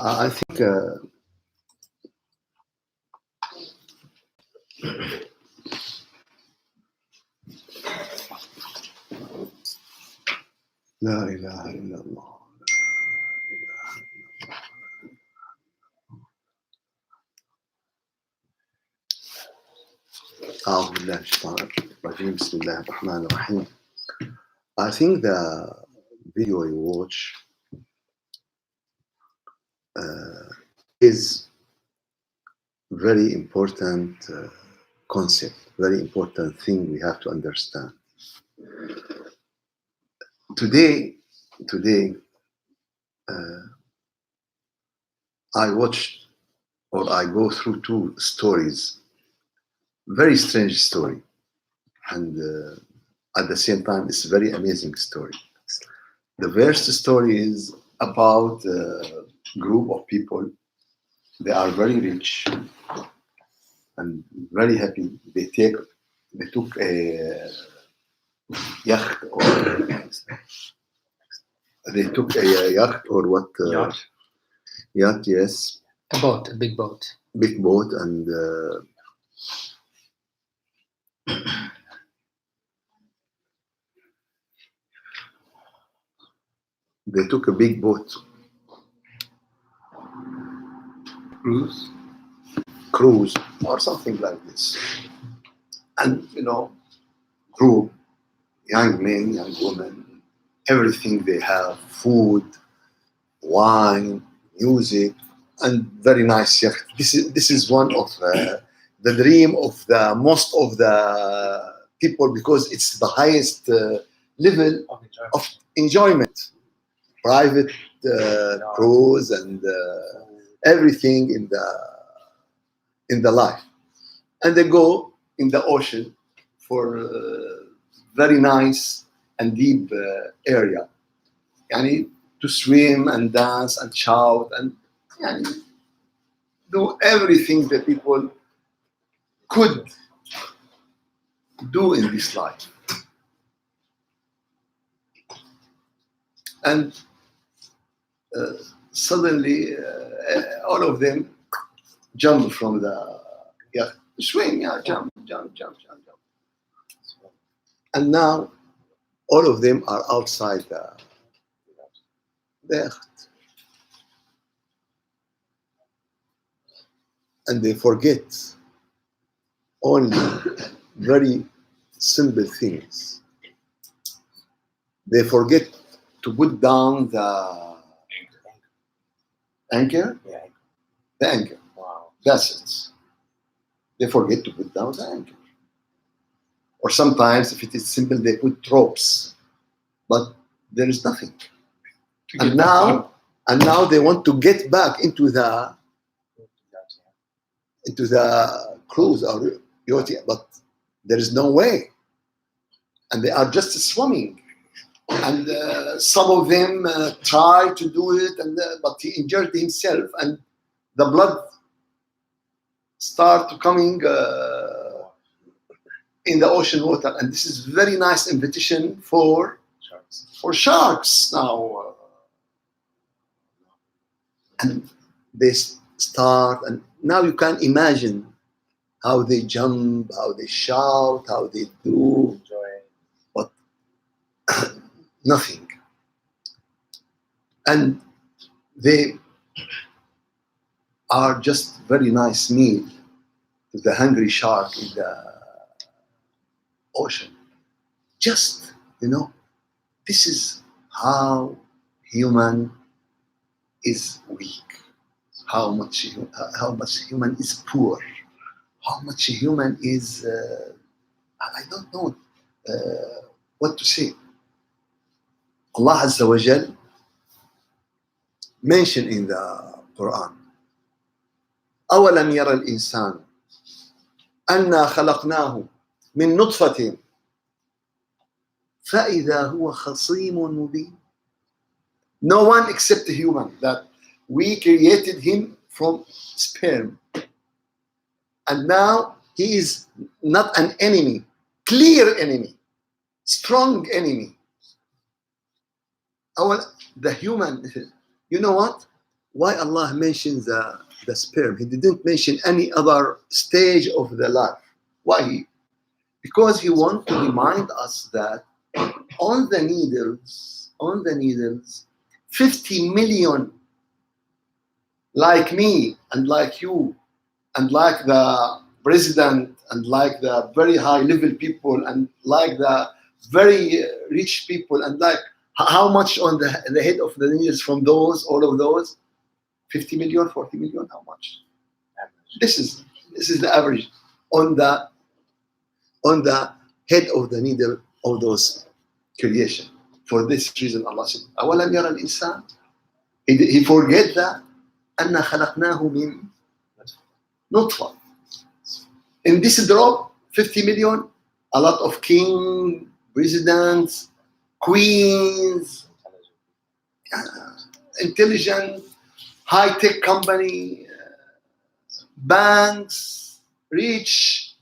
I think La ilaha illallah. أعوذ بالله من الشيطان الرجيم بسم الله الرحمن الرحيم. I think the video you watch is very important concept, very important thing we have to understand. Today, I watched or I go through two stories, very strange story, and at the same time, it's a very amazing story. The first story is about a group of people. They are very rich and very happy. They took a yacht or they took a yacht or what? Yacht, yes. A boat, a big boat. Big boat, and they took a big boat. Cruise or something like this. And, group, young men, young women, everything they have, food, wine, music, and very nice yacht. This is one of the dream of the most of the people, because it's the highest level of enjoyment. Private cruise and everything in the life. And they go in the ocean for very nice and deep area. To swim and dance and shout and do everything that people could do in this life. And suddenly all of them jump from the swing, jump. And now all of them are outside the yacht. And they forget only very simple things. They forget to put down the anchor. Yeah. The anchor. Wow. That's it. They forget to put down the anchor. Or sometimes, if it is simple, they put ropes, but there is nothing. And now they want to get back into the cruise or yacht, but there is no way. And they are just swimming. And some of them try to do it, but he injured himself, and the blood start coming in the ocean water. And this is very nice invitation for sharks now. And they start, and now you can imagine how they jump, how they shout, how they do, but nothing. And they are just very nice meal to the hungry shark in the ocean. Just, this is how human is weak, how much human is poor, how much human is, I don't know what to say. Allah Azza wa Jal mentioned in the Quran, أَوَلَمْ يَرَ الْإِنسَانُ أَنَّا خَلَقْنَاهُ مِنْ نُطْفَةٍ فَإِذَا هُوَ خَصِيمٌ مُبِينٌ. No one except the human, that we created him from sperm. And now he is not an enemy, clear enemy, strong enemy. The human, you know what? Why Allah mentions the sperm? He didn't mention any other stage of the life. Why? Because He wants to remind us that on the needles, 50 million like me and like you and like the president and like the very high level people and like the very rich people and like how much on the head of the needles from those, all of those, 50 million, 40 million, how much? This is the average on the head of the needle of those creation. For this reason, Allah said, أَوَلَمْ يَرَ الْإِنسَانِ He forget that أَنَّا خَلَقْنَاهُ مِنْ نُطْفَةٍ. In this drop, 50 million, a lot of kings, presidents, queens, intelligent, high-tech company, banks, rich,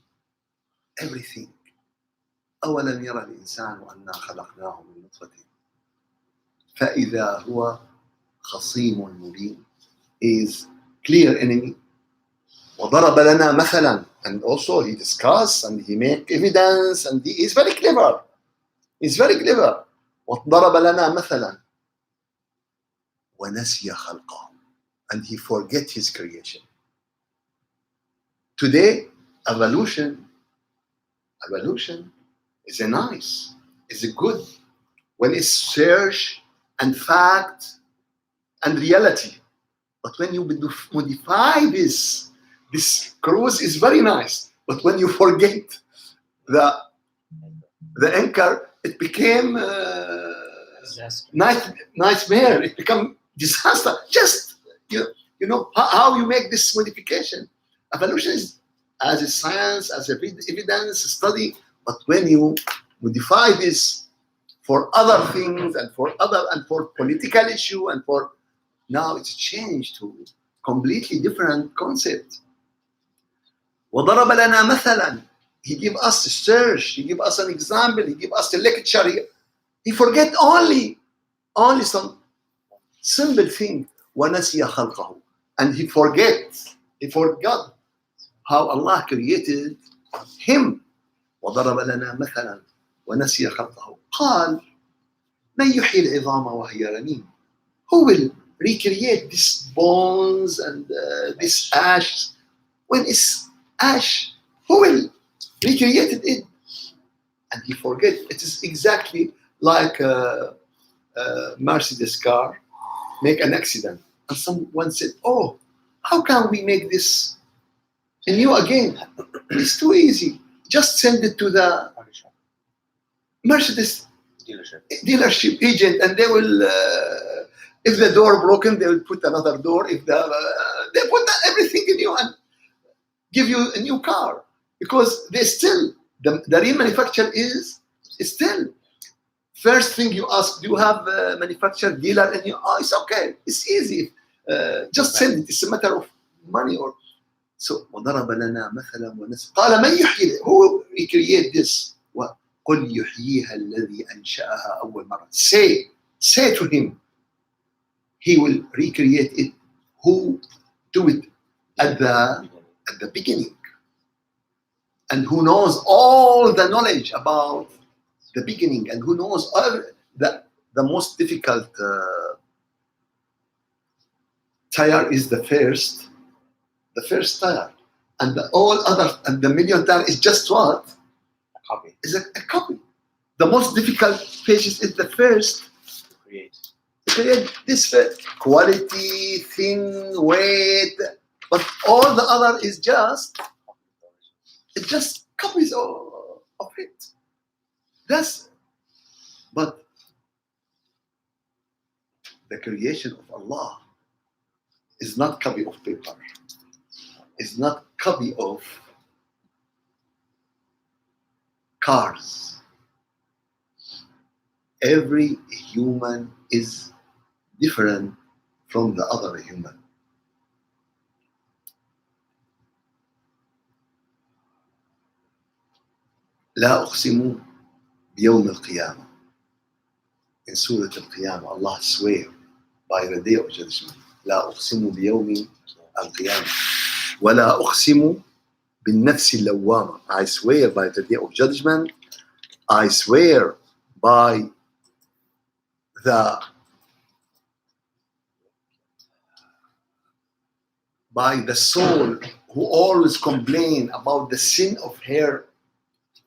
everything. أَوَلَمْ يَرَ الْإِنسَانُ أَنَّا خَلَقْنَاهُ مِنْ نُطْفَةٍ فَإِذَا هُوَ خَصِيمٌ مُبِينٌ. Is clear enemy. وَضَرَبَ لَنَا مَثَلًا. And also he discuss and he make evidence and he is very clever. He's very clever. وَضَرَبَ لَنَا مَثَلًا وَنَسِيَ خَلْقَهُ. And he forget his creation. Today, evolution is a nice, is a good when it's search and fact and reality. But when you modify this cruise is very nice. But when you forget the anchor, it became nightmare. It become disaster. Just you know how you make this modification. Evolution is as a science, as a evidence study. But when you modify this for other things and for political issue and for now it's changed to completely different concept. وَضَرَبَ لَنَا مَثَلًا. He give us a search, he give us an example, he give us a lecture. He forget only some simple thing. وَنَسِيَ خَلْقَهُ. And he forgot how Allah created him. وَضَرَبَ لَنَا مَثَلًا وَنَسِيَ خَلْقَهُ قال مَنْ يُحْيِي الْعِظَامَ وَهِيَ رَمِيمٌ. Who will recreate these bones and this ash? When it's ash, who will recreate it? And he forget. It is exactly like a Mercedes car make an accident. And someone said, oh, how can we make this new again? It's too easy. Just send it to the Mercedes dealership agent and they will if the door broken they will put another door. If they put everything in you and give you a new car because they still the real manufacturer is still first thing you ask, do you have a manufacturer dealer? And it's okay, it's easy, just send it. It's a matter of money. Or so وضرب لنا مثلا ونسي قال من يحيي. Who recreate this? قل يحييها الذي أنشأها أول مرة. Say to him, he will recreate it. Who do it at the beginning, and who knows all the knowledge about the beginning, and who knows all the most difficult tire is the first tire, and all other and the million tire is just what? A copy. Is a copy. The most difficult pages is the first. To create this quality, thin, weight, but all the other is just copies of it. But the creation of Allah is not copy of paper. It's not copy of cars. Every human is different from the other human. لا أقسم بيوم القيامة. In Surah Al-Qiyamah, Allah swear by the day of judgment. لا أقسم بيوم القيامة ولا أقسم بالنفس اللوامة. I swear by the day of judgment. I swear by the soul who always complain about the sin of her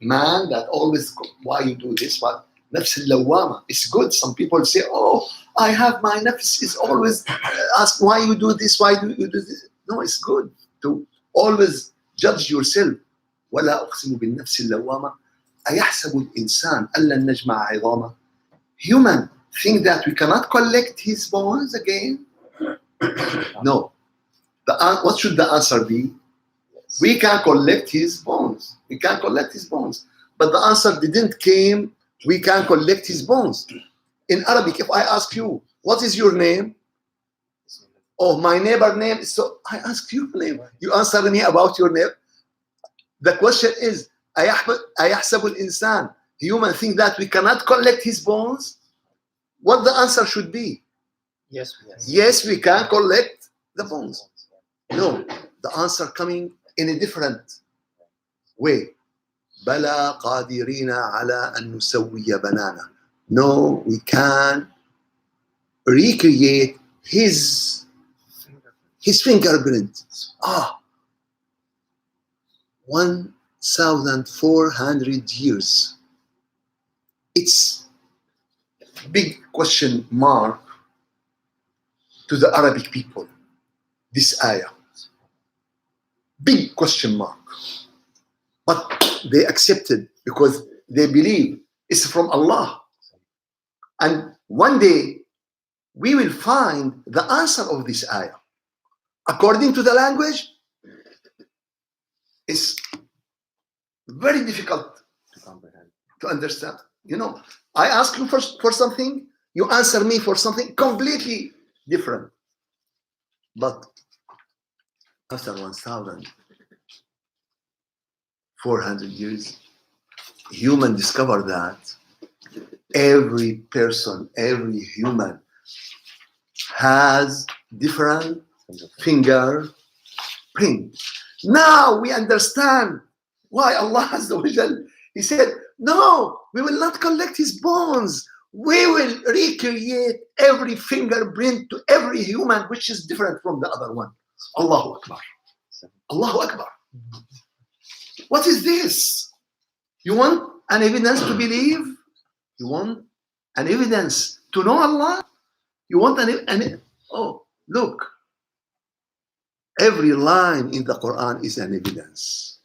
man, that always, why you do this? But nafs al-lawama is good. Some people say, oh, I have my nafs is always ask why you do this, why do you do this? No, it's good to always judge yourself. ولا أقسم بالنفس اللوامة أيحسب الإنسان أن لن نجمع عظامه. Human think that we cannot collect his bones again. No. What should the answer be? We can collect his bones. We can collect his bones. But the answer didn't came, we can collect his bones. In Arabic, if I ask you, what is your name? Oh, my neighbor name is so. I ask your name. You answer me about your name. The question is, أيحسب الإنسان, human think that we cannot collect his bones? What the answer should be? Yes. Yes, we can collect the bones. No, the answer coming in a different way. بلى قادرين على أن نسوي بنانا. No, we can recreate his fingerprint. 1,400 years. It's big question mark to the Arabic people, this ayah. Big question mark. But they accepted because they believe it's from Allah. And one day we will find the answer of this ayah. According to the language, it's very difficult to understand. You know, I ask you for something, you answer me for something completely different. But after 1,400 years, human discovered that every person, every human has different fingerprint. Now we understand why Allah Azza wa Jal, He said, no, we will not collect his bones. We will recreate every fingerprint to every human which is different from the other one. Allahu Akbar. Allahu Akbar. What is this? You want an evidence to believe? You want an evidence to know Allah? You want oh, look. Every line in the Quran is an evidence.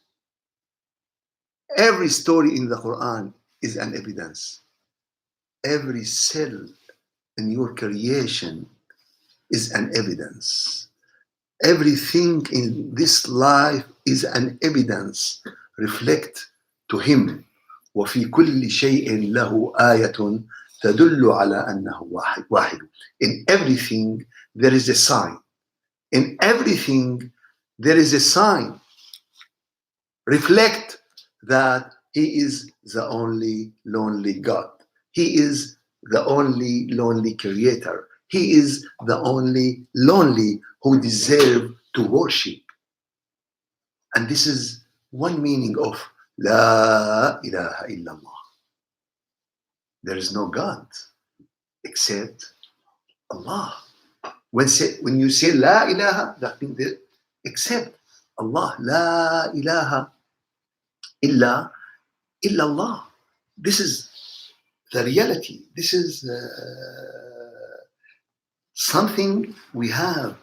Every story in the Quran is an evidence. Every cell in your creation is an evidence. Everything in this life is an evidence. Reflect to him. وفي كل شيء له آية تدل على أنه واحد. In everything there is a sign. In everything there is a sign. Reflect that he is the only lonely God. He is the only lonely creator. He is the only lonely who deserve to worship. And this is one meaning of La ilaha illallah. There is no God except Allah. When you say La ilaha, that means except Allah. La ilaha illa illallah. This is the reality. This is something we have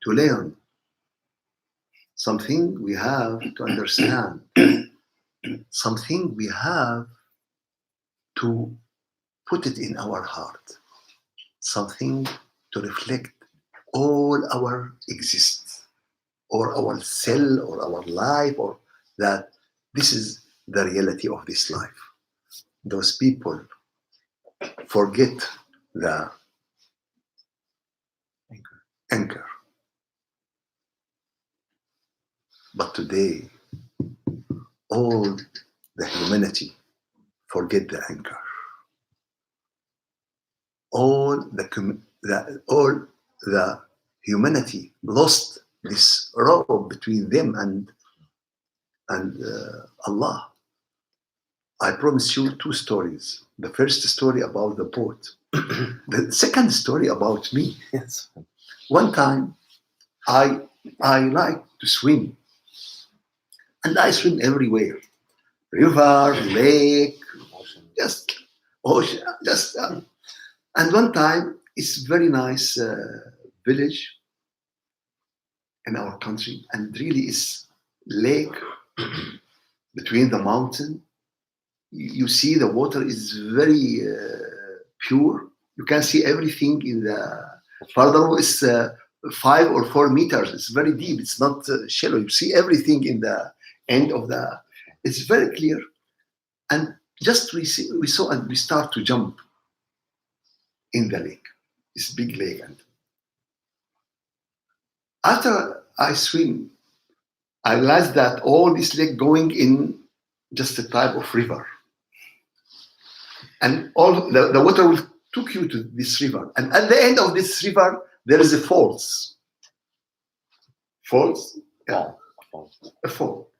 to learn, something we have to understand, something we have to put it in our heart, something to reflect all our existence, or our cell, or our life, or that this is the reality of this life. Those people forget the anchor. But today, all the humanity forget the anchor. All the humanity lost this rope between them and Allah. I promise you two stories. The first story about the boat. The second story about me. Yes. One time, I like to swim, and I swim everywhere, river, lake, just ocean, just. And one time, it's very nice village in our country, and really is lake between the mountain. You see the water is very pure. You can see everything in the further is 5 or 4 meters. It's very deep. It's not shallow. You see everything in the end of the. It's very clear. And just we saw and we start to jump in the lake. This big lake. And after I swim, I realized that all this lake going in just a type of river. And all the water will took you to this river. And at the end of this river, there is a falls. Falls? Yeah. A fall.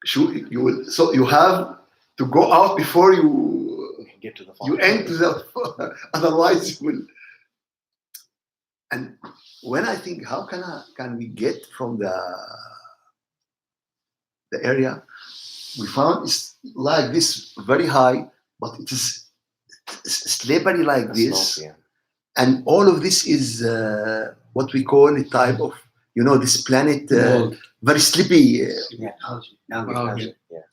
So you have to go out before you get to the fall. You enter the otherwise you will. And when I think, how can we get from the area? We found it's like this, very high, but it is slippery like this. Slope, yeah. And all of this is what we call a type of, this planet, very slippy.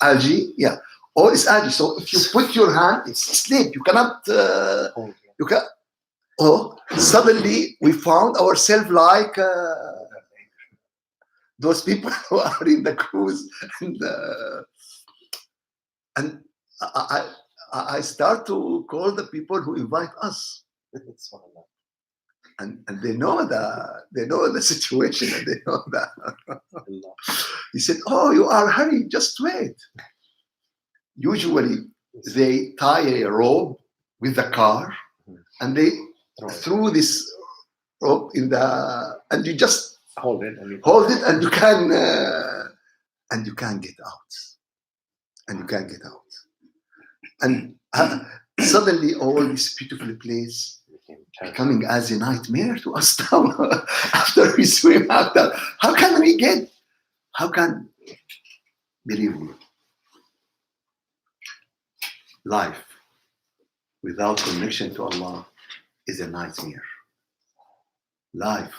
Algae, yeah. All is algae. So if you put your hand, it's slip. You cannot, you can. Oh, suddenly we found ourselves like those people who are in the cruise, and I start to call the people who invite us, and they know the situation, and they know that. He said, "Oh, you are hurry, just wait." Usually, they tie a rope with the car, and they threw this rope in and you just hold it, and you can get out, and suddenly all this beautiful place becoming as a nightmare to us now. After we swim, how can believe me, life without connection to Allah is a nightmare. Life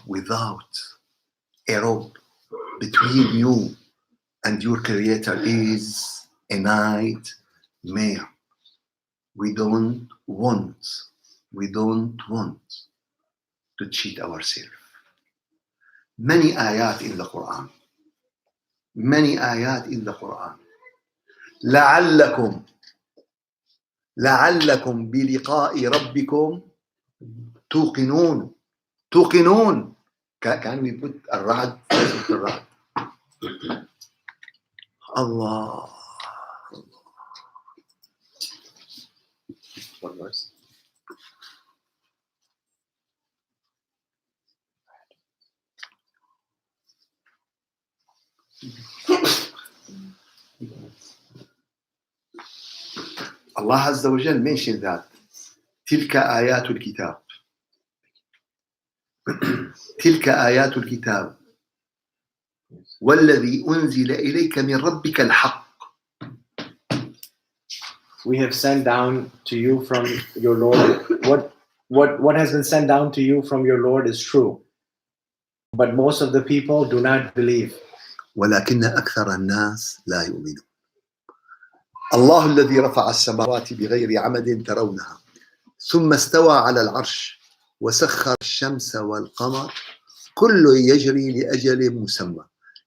without a rope between you and your Creator is a nightmare. We don't want to cheat ourselves. Many ayat in the Quran. لعلكم بلقاء ربكم توقنون. Can we put الرعد? Allah. What verse? Allah Azza wa Jal mentioned that تلك آيات الكتاب. تلك آيات الكتاب والذي أنزل إليك من ربك الحق. We have sent down to you from your Lord. What has been sent down to you from your Lord is true. But most of the people do not believe. ولكن أكثر الناس لا يؤمنون. الله الذي رفع السماوات بغير عمد ترونها ثم استوى على العرش وسخر الشمس والقمر كل يجري لأجل مسمى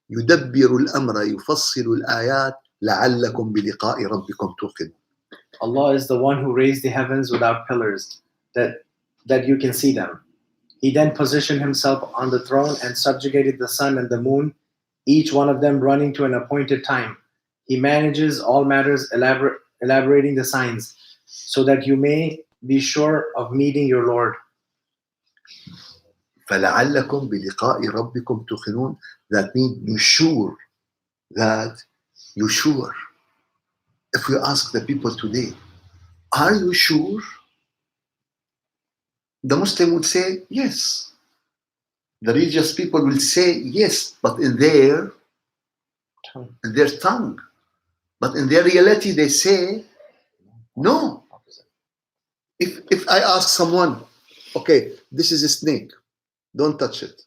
يدبر الأمر يفصل الآيات لعلكم بلقاء ربكم توقنون. Allah is the one who raised the heavens without pillars, that you can see them. He then positioned himself on the throne and subjugated the sun and the moon, each one of them running to an appointed time. He manages all matters, elaborating the signs, so that you may be sure of meeting your Lord. فَلَعَلَّكُمْ بِلِقَاءِ رَبِّكُمْ تُوقِنُونَ. That means you're sure. That you're sure. If we ask the people today, are you sure? The Muslim would say yes. The religious people will say yes, but in their tongue. But in their reality, they say no. If I ask someone, okay, this is a snake, don't touch it.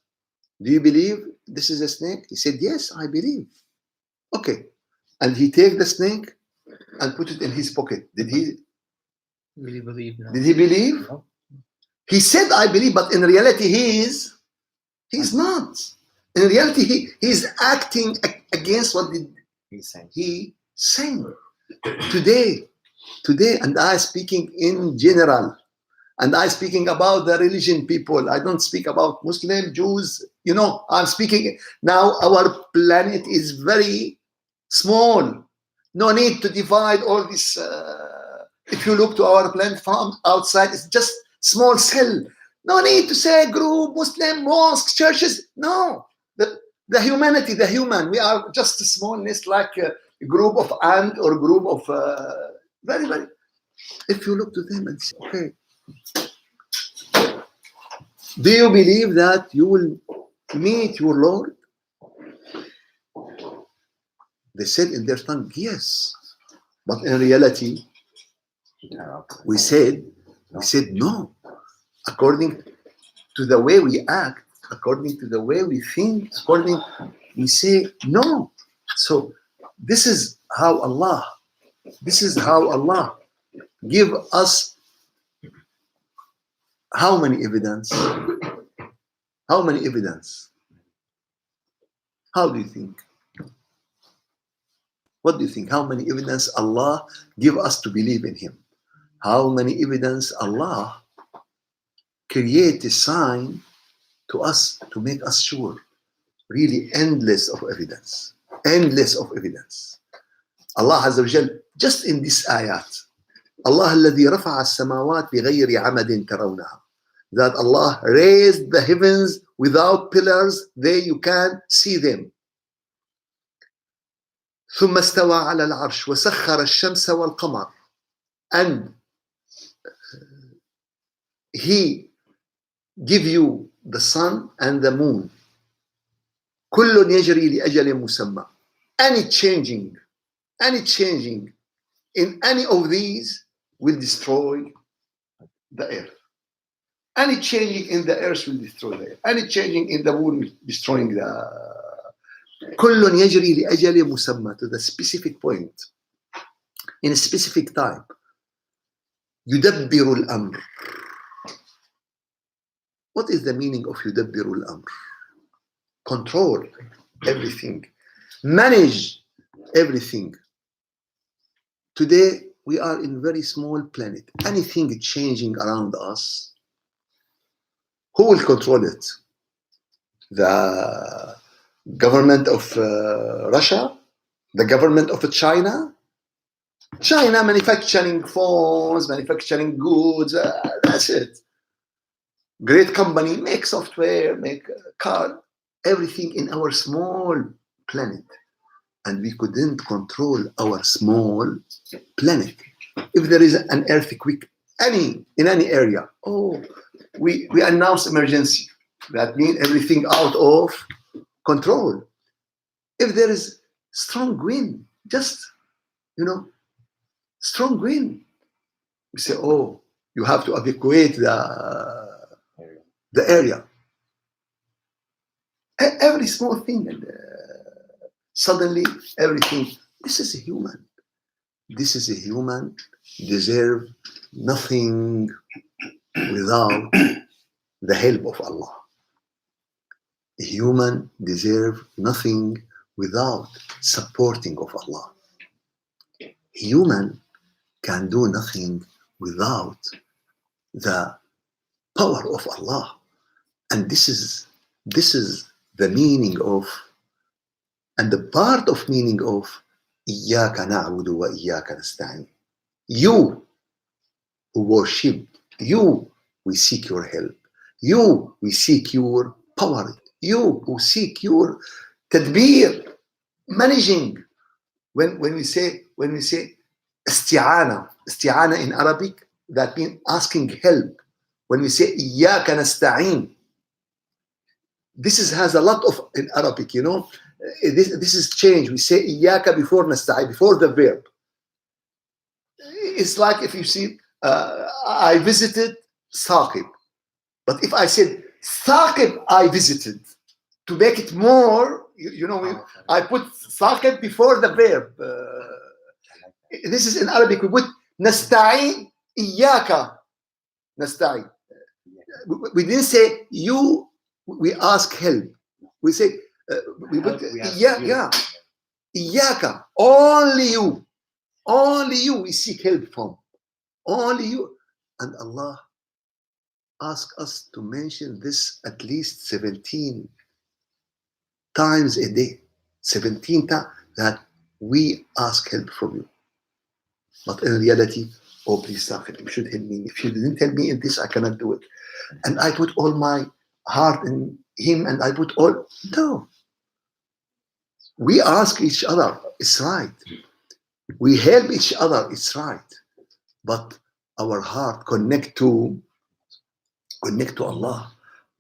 Do you believe this is a snake? He said, yes, I believe. Okay. And he take the snake and put it in his pocket. Did he Really believe? No. Did he believe? No. He said, I believe, but in reality, he's not. In reality, he's acting against what He's saying. he saying. Today, and I speaking in general, and I speaking about the religion people. I don't speak about Muslim, Jews. I'm speaking now. Our planet is very small. No need to divide all this. If you look to our planet from outside, it's just small cell. No need to say group, Muslim, mosques, churches. No, the humanity, the human. We are just a smallness, like a group of ant or group of very, very. If you look to them and say, okay, do you believe that you will meet your Lord? They said in their tongue, yes. But in reality, we said no. According to the way we act, according to the way we think, we say no. So this is how Allah give us how many evidence? How many evidence? How do you think? What do you think? How many evidence Allah give us to believe in Him? How many evidence Allah create a sign to us to make us sure? Really endless of evidence. Endless of evidence. Allah Azza wa Jal, just in this ayat, Allah الذي رفع السماوات بغير عمد ترونها. That Allah raised the heavens without pillars, there you can see them. ثم استوى على العرش وسخر الشمس والقمر. And He give you the sun and the moon. كل يجري لأجل مسمى. Any changing in any of these will destroy the earth. Any changing in the earth will destroy the earth. Any changing in the moon will destroying the. كل يجري لأجل مسمى, to the specific point, in a specific time. يدبر الأمر. What is the meaning of يدبر الأمر? Control everything, manage everything. Today we are in very small planet. Anything changing around us, who will control it? The government of Russia? The government of China? China manufacturing phones, manufacturing goods, that's it. Great company, make software, make car, everything in our small planet. And we couldn't control our small planet. If there is an earthquake in any area, we announce emergency. That means everything out of control. If there is strong wind, just, strong wind, we say, you have to evacuate the area. Every small thing, and suddenly everything. This is a human. Deserve nothing without the help of Allah. A human deserve nothing without supporting of Allah. Human can do nothing without the power of Allah. And this is the meaning of, and the part of meaning of إِيَّاكَ نَعْبُدُ وَإِيَّاكَ نَسْتَعِينُ. You who worship, you we seek your help. You, we seek your power. You who seek your tadbir, managing. When we say isti'ana in Arabic, that means asking help. When we say iyyaka nasta'in, has a lot of in Arabic, you know. This is change. We say iyyaka before nasta'in, before the verb. It's like if you see, I visited Saqib. But if I said Saqib, I visited, to make it more, I put Saqib before the verb. This is in Arabic. We put nasta'in iyaka nasta'in. We didn't say you, we ask help. We say, we put iyaka, only you. Only you we seek help from. Only you. And Allah asked us to mention this at least 17 times a day. 17 times that we ask help from you. But in reality, oh, please stop it. You should help me. If you didn't help me in this, I cannot do it. And I put all my heart in him, and I put all. No. We ask each other. It's right. We help each other. It's right. But our heart connect to Allah.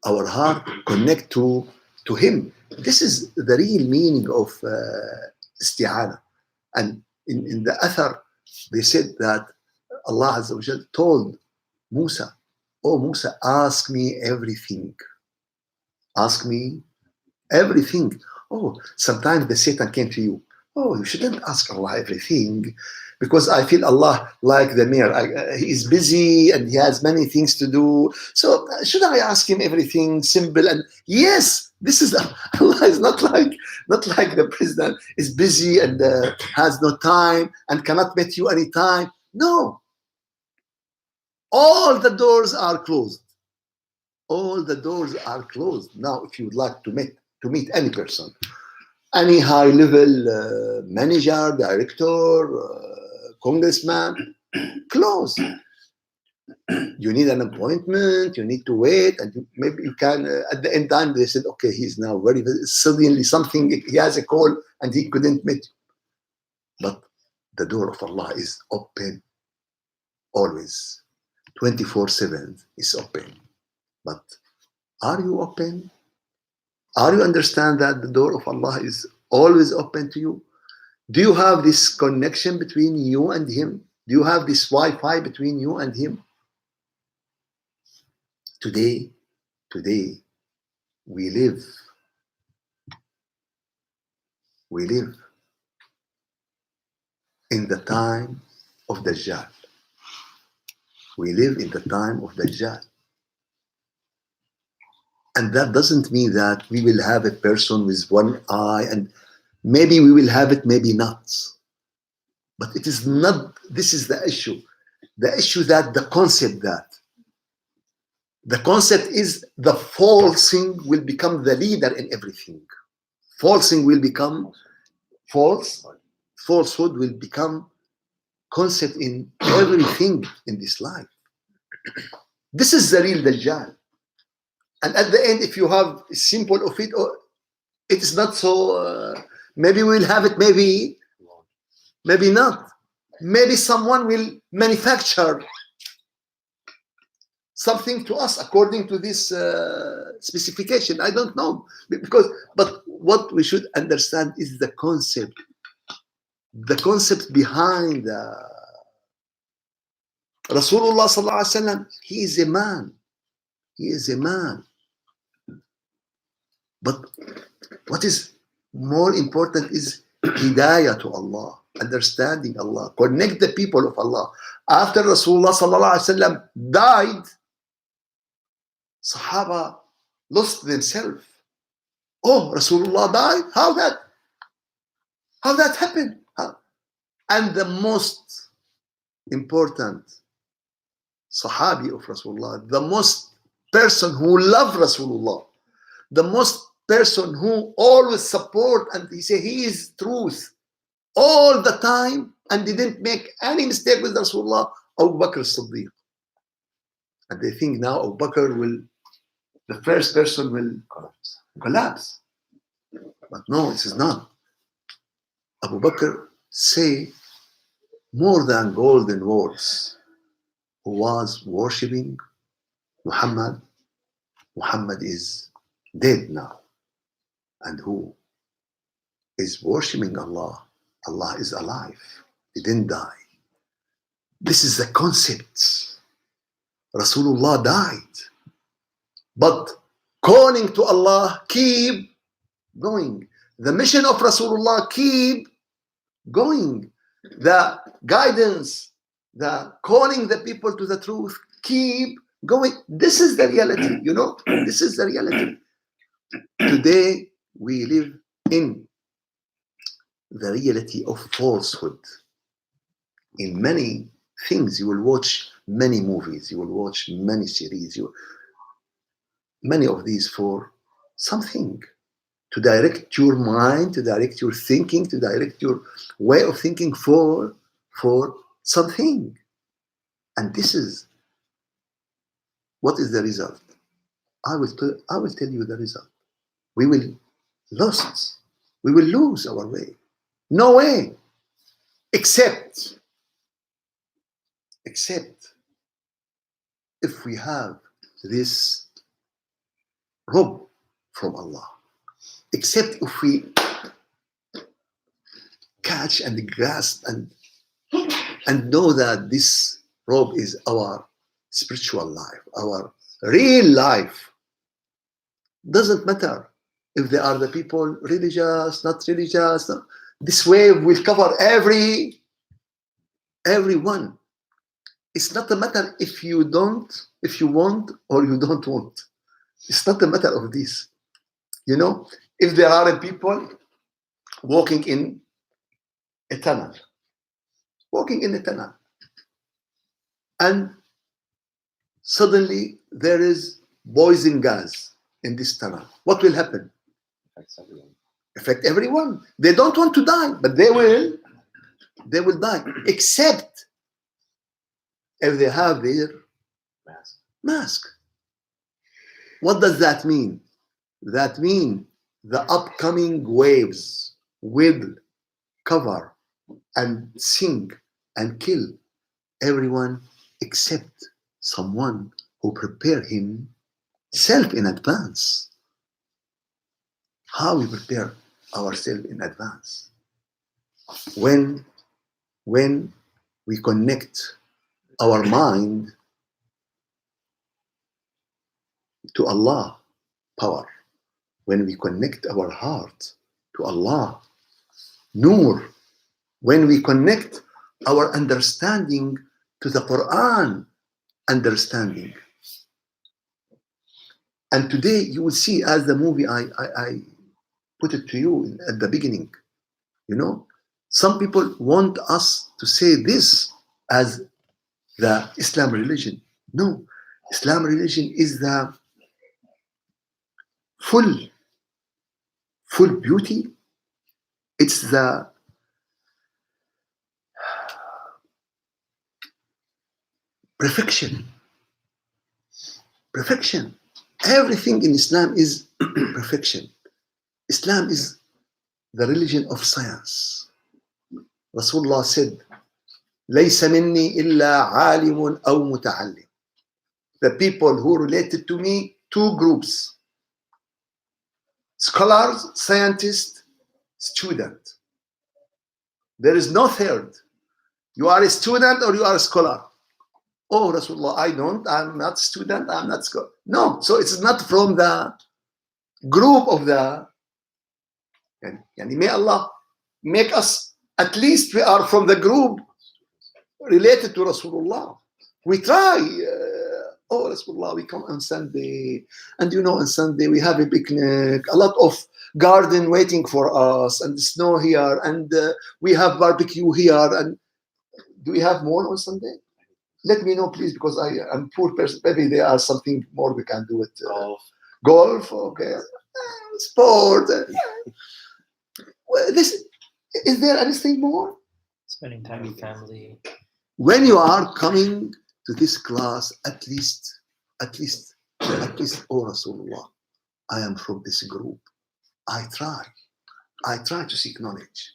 Our heart connect to Him. This is the real meaning of Istiaana. And in the Athar, they said that Allah Azza wa Jal told Musa, oh Musa, ask me everything. Ask me everything. Oh, sometimes the Satan came to you. Oh, you shouldn't ask Allah everything, because I feel Allah like the mayor. He is busy and he has many things to do. So should I ask him everything simple? And yes, this is Allah is not like the president is busy and has no time and cannot meet you anytime. No, all the doors are closed. All the doors are closed. Now, if you would like to meet any person, any high-level manager, director, congressman, close. You need an appointment, you need to wait, and maybe you can, at the end time, they said, okay, he's now very, suddenly something, he has a call and he couldn't meet you. But the door of Allah is open always. 24/7 is open. But are you open? Are you understand that the door of Allah is always open to you? Do you have this connection between you and Him? Do you have this Wi-Fi between you and Him? Today, we live in the time of Dajjal. We live in the time of Dajjal. And that doesn't mean that we will have a person with one eye, and maybe we will have it, maybe not. But it is not, this is the issue. The issue that the concept is the false thing will become the leader in everything. False thing will become falsehood will become concept in everything in this life. This is the real Dajjal. And at the end, if you have a symbol of it, it is not so, maybe we'll have it, maybe not. Maybe someone will manufacture something to us according to this specification. I don't know. But what we should understand is the concept. The concept behind Rasulullah sallallahu alaihi wasallam. He is a man. He is a man. But what is more important is hidayah to Allah, understanding Allah, connect the people of Allah. After Rasulullah sallallahu alaihi wasallam died, Sahaba lost themselves. Oh, Rasulullah died? How that happened? And the most important Sahabi of Rasulullah, the most person who loved Rasulullah, the most person who always support, and he say he is truth all the time and didn't make any mistake with Rasulullah, Abu Bakr as-Siddiq. And they think now Abu Bakr will the first person will collapse. But no, this is not. Abu Bakr say more than golden words. Who was worshipping Muhammad? Muhammad is dead now. And who is worshipping Allah? Allah is alive. He didn't die. This is the concept. Rasulullah died. But calling to Allah keep going. The mission of Rasulullah keep going. The guidance, the calling the people to the truth keep going. This is the reality, you know. This is the reality. Today we live in the reality of falsehood. In many things, you will watch many movies, you will watch many series, many of these for something, to direct your mind, to direct your thinking, to direct your way of thinking for something. And this is what is the result. I will tell you the result. We will lose our way. No way. Except if we have this robe from Allah. Except if we catch and grasp and know that this robe is our spiritual life, our real life. Doesn't matter if they are the people religious, not religious. This wave will cover everyone. It's not a matter if you want or you don't want. It's not a matter of this. You know, if there are people walking in a tunnel, and suddenly there is poison gas in this tunnel, what will happen? Affect everyone. They don't want to die, but they will die, except if they have their mask. What does that mean? That means the upcoming waves will cover and sink and kill everyone except someone who prepared himself in advance. How we prepare ourselves in advance? When we connect our mind to Allah power, when we connect our heart to Allah Nur, when we connect our understanding to the Quran understanding. And today you will see, as the movie I put it to you at the beginning, you know, some people want us to say this as the Islam religion. No, Islam religion is the full beauty. It's the perfection. Everything in Islam is perfection. Islam is the religion of science. Rasulullah said, لَيْسَ مِنِّي إِلَّا عَالِمٌ أَوْ مُتَعَلِّمٌ. The people who related to me, two groups: scholars, scientists, student. There is no third. You are a student or you are a scholar. Oh, Rasulullah, I'm not student, I'm not scholar. No, so it's not from the group of the, yani may Allah make us, at least we are from the group related to Rasulullah. We try, oh Rasulullah, we come on Sunday, and you know on Sunday we have a picnic, a lot of garden waiting for us, and snow here, and we have barbecue here, and do we have more on Sunday? Let me know, please, because I'm a poor person. Maybe there are something more we can do with golf, okay, sport. Is there anything more? Spending time with family. When you are coming to this class, at least At least, oh Rasulullah, I am from this group. I try to seek knowledge.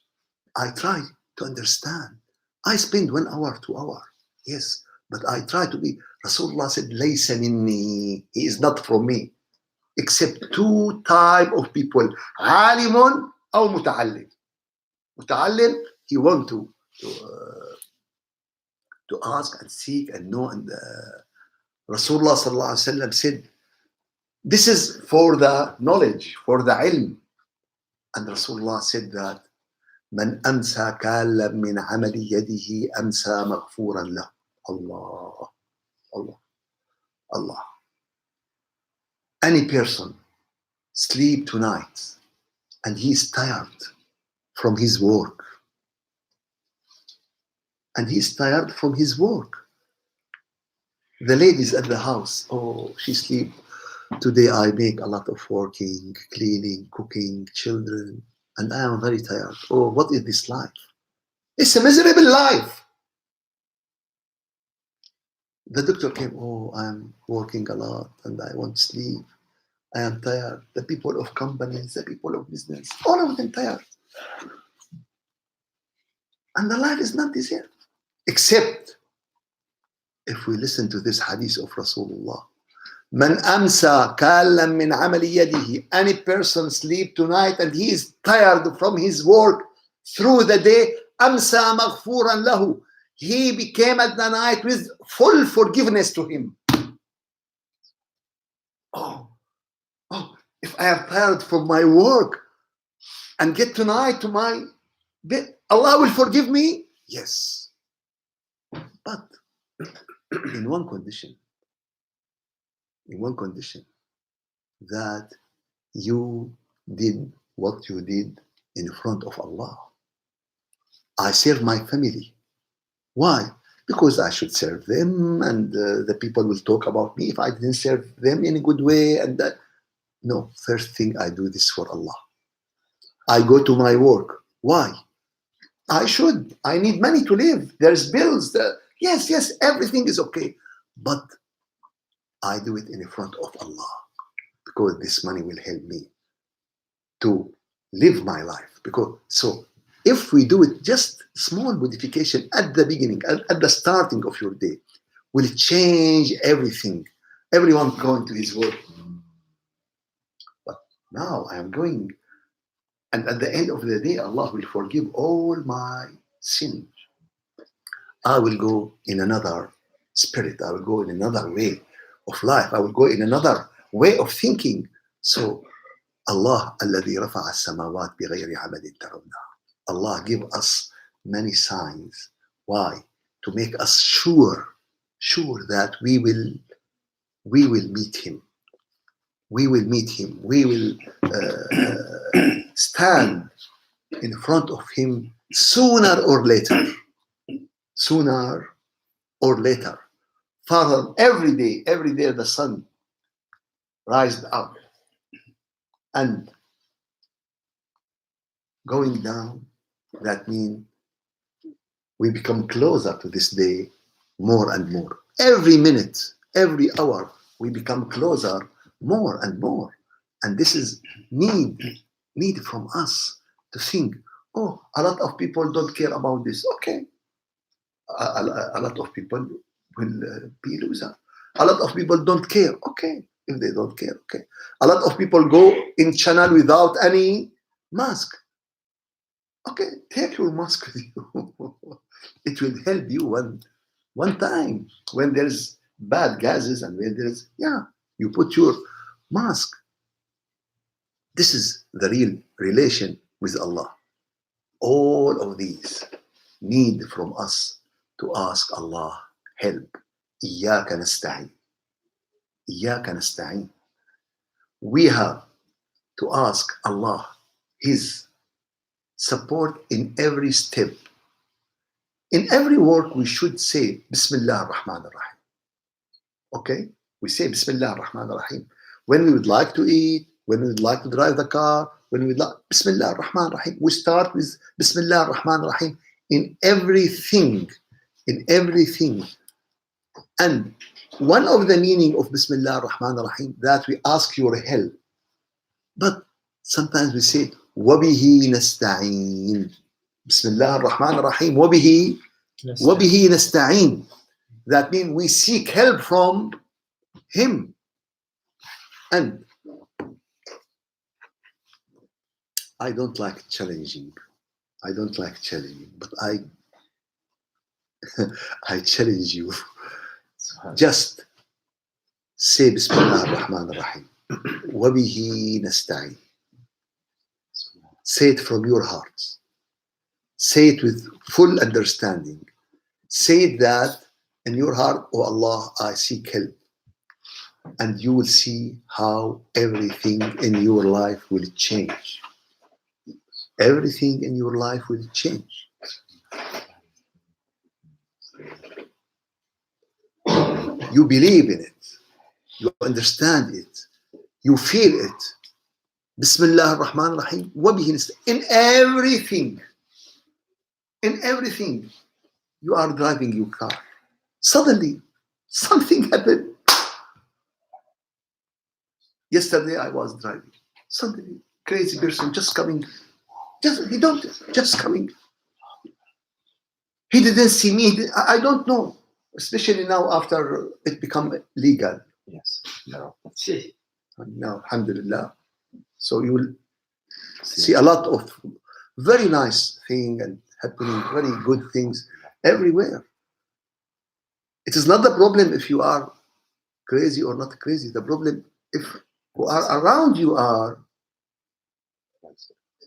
I try to understand. I spend 1 hour, 2 hours. Yes, but I try to be. Rasulullah said, "Laysa minni." He is not from me, except two type of people: alimun or muta'allim. Muta'allim, he want to ask and seek and know. And Rasulullah sallallahu alaihi wasallam said, "This is for the knowledge, for the ilm." And Rasulullah said that من أمسى كالا من عمل يده أمسى مغفورا له. Allah, Allah, Allah. Any person sleep tonight and he is tired from his work. And he's tired from his work. The ladies at the house, oh, she sleep. Today I make a lot of working, cleaning, cooking, children, and I am very tired. Oh, what is this life? It's a miserable life. The doctor came, oh, I'm working a lot and I want to sleep. I am tired. The people of companies, the people of business, all of them tired. And the life is not deserved. Except if we listen to this hadith of Rasulullah. Man amsa kallam min amali yadihi. Any person sleep tonight and he is tired from his work through the day, amsa maghfuran lahu. He became at the night with full forgiveness to him. Oh, if I am tired from my work and get tonight to my bed, Allah will forgive me? Yes. But in one condition, that you did what you did in front of Allah. I serve my family. Why? Because I should serve them, and the people will talk about me if I didn't serve them in a good way. And that, no, first thing I do this for Allah. I go to my work. Why? I need money to live. There's bills. Yes, everything is okay. But I do it in front of Allah because this money will help me to live my life. So if we do it, just small modification at the beginning, at the starting of your day, will change everything. Everyone going to his work. But now I am going, and at the end of the day, Allah will forgive all my sins. I will go in another spirit. I will go in another way of life. I will go in another way of thinking. So Allah الذي رفع السماوات بغير عمد ترونها. Allah give us many signs. Why? To make us sure that we will meet him. We will meet him. We will stand in front of him sooner or later. Sooner or later. Father, every day the sun rises up and going down. That means we become closer to this day more and more. Every minute, every hour, we become closer more and more. And this is need from us to think, oh, a lot of people don't care about this. Okay. A lot of people will be loser. A lot of people don't care. Okay. If they don't care, okay. A lot of people go in channel without any mask. Okay, take your mask with you. It will help you one time when there's bad gases and when there's, you put your mask. This is the real relation with Allah. All of these need from us to ask Allah help. إياك نستعين. إياك نستعين. We have to ask Allah His support in every step. In every work, we should say Bismillah ar-Rahman ar-Rahim. Okay? We say Bismillah ar-Rahman ar-Rahim. When we would like to eat, when we would like to drive the car, when we would like Bismillah ar-Rahman ar-Rahim. We start with Bismillah ar-Rahman ar-Rahim in everything. In everything. And One of the meaning of Bismillah ar-Rahman ar-Rahim, that we ask your help. But sometimes we say, وَبِهِ نَسْتَعِينَ. Bismillah ar-Rahman ar-Rahim, وَبِهِ نَسْتَعِينَ. That means we seek help from Him. And I don't like challenging. But I challenge you. Just say Bismillah ar-Rahman ar-Rahim. وَبِهِ نَسْتَعِينَ. Say it from your heart. Say it with full understanding. Say that in your heart, oh Allah, I seek help. And you will see how everything in your life will change. Everything in your life will change. You believe in it. You understand it. You feel it. Bismillah ar-Rahman ar-Rahim. In everything. In everything. You are driving your car. Suddenly, something happened. Yesterday I was driving. Suddenly, crazy person just coming. Just coming. He didn't see me. I don't know. Especially now after it become legal. Yes. Now, alhamdulillah. So you will see a lot of very nice things and happening, very good things everywhere. It is not the problem if you are crazy or not crazy. The problem if who are around you are.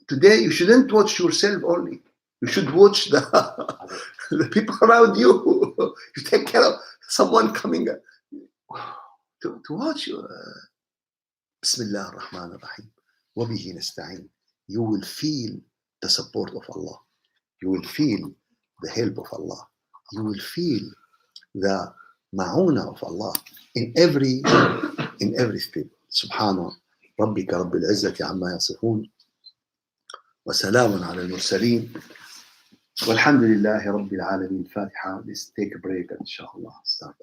Today you shouldn't watch yourself only. You should watch the people around you. You take care of someone coming to watch you. Bismillah ar-Rahman ar-Rahim. وَبِهِ نَسْتَعِينَ. You will feel the support of Allah. You will feel the help of Allah. You will feel the ma'una of Allah in every step. Subhana ربك رب العزة عما يصفون وسلام على المرسلين والحمد لله رب العالمين. الفاتحة. Let's take a break and inshallah start.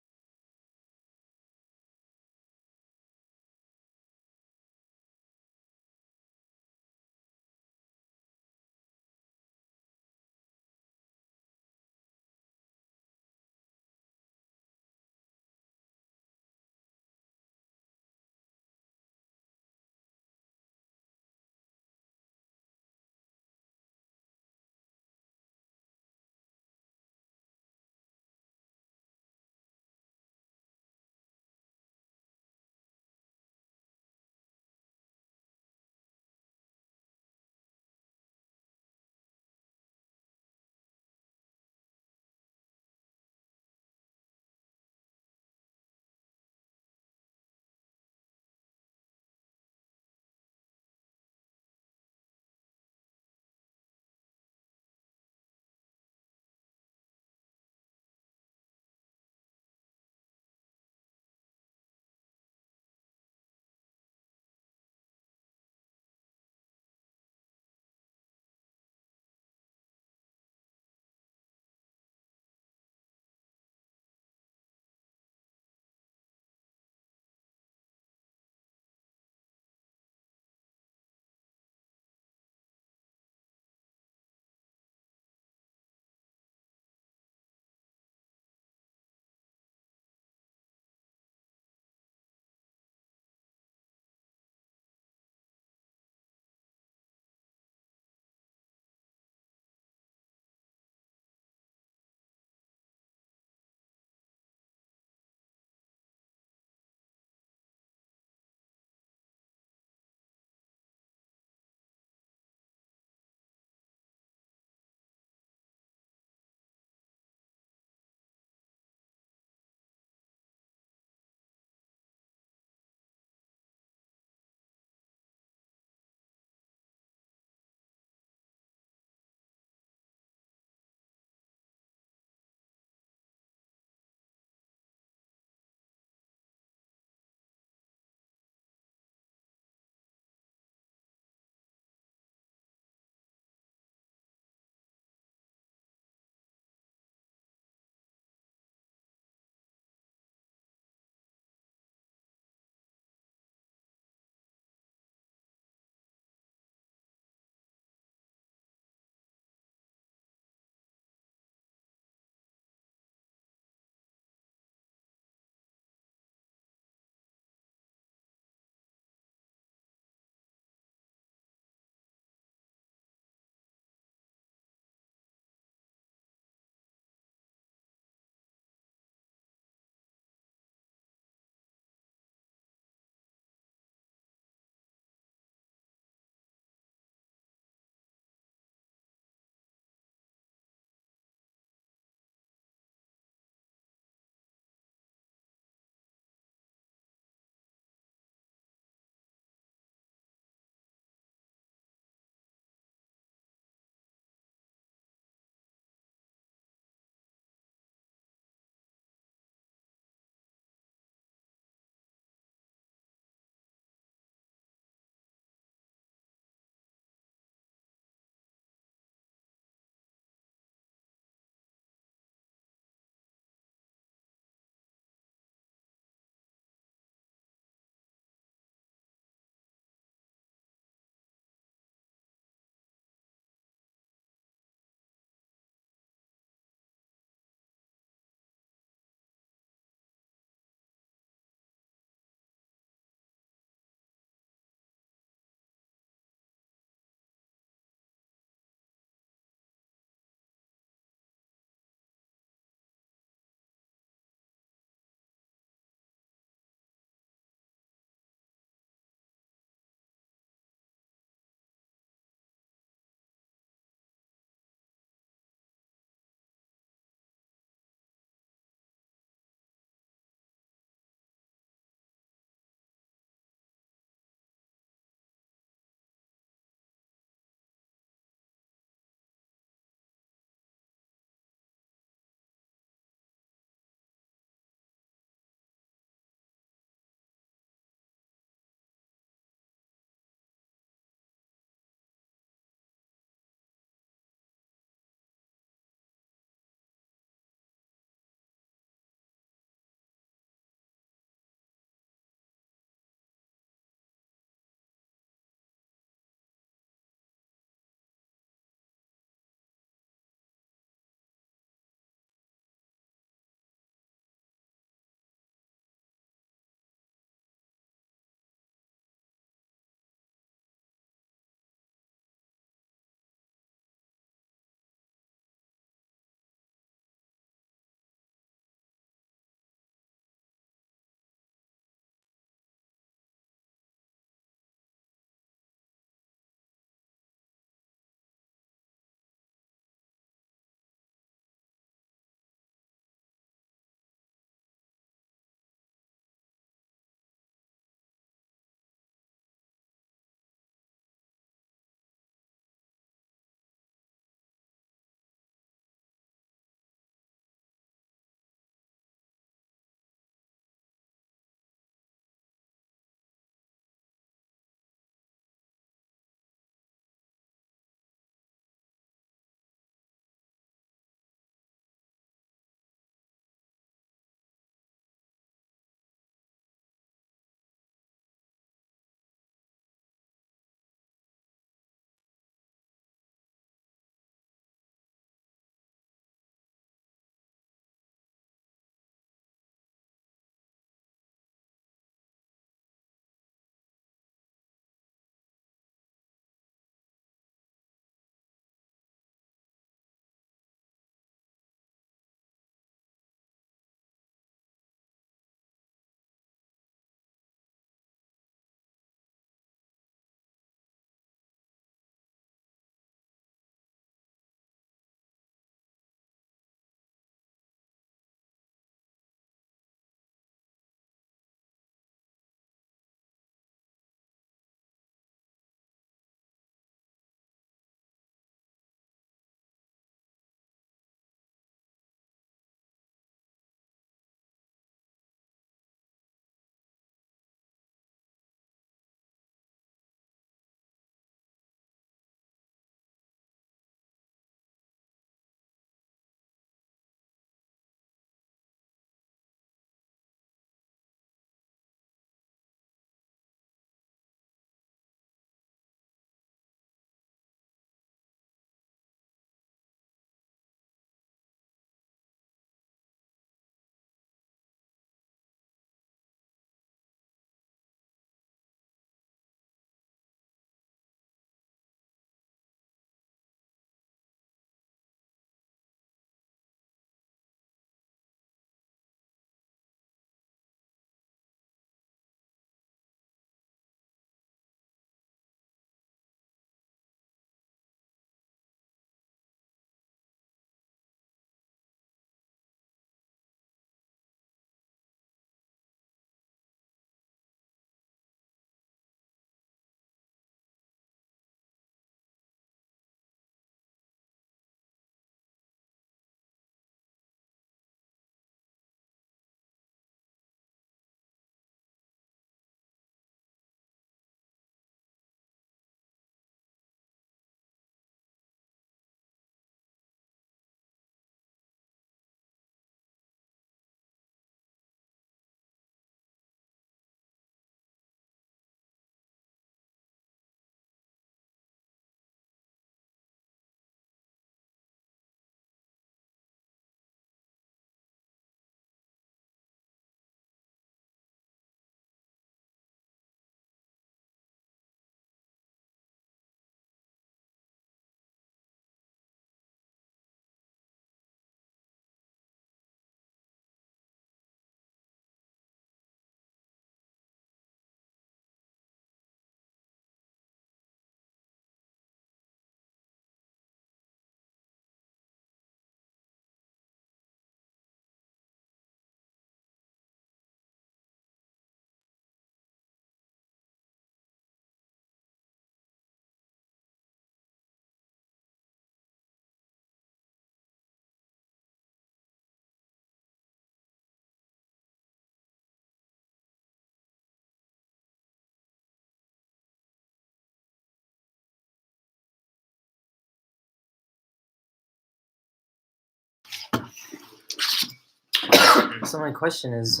So my question is,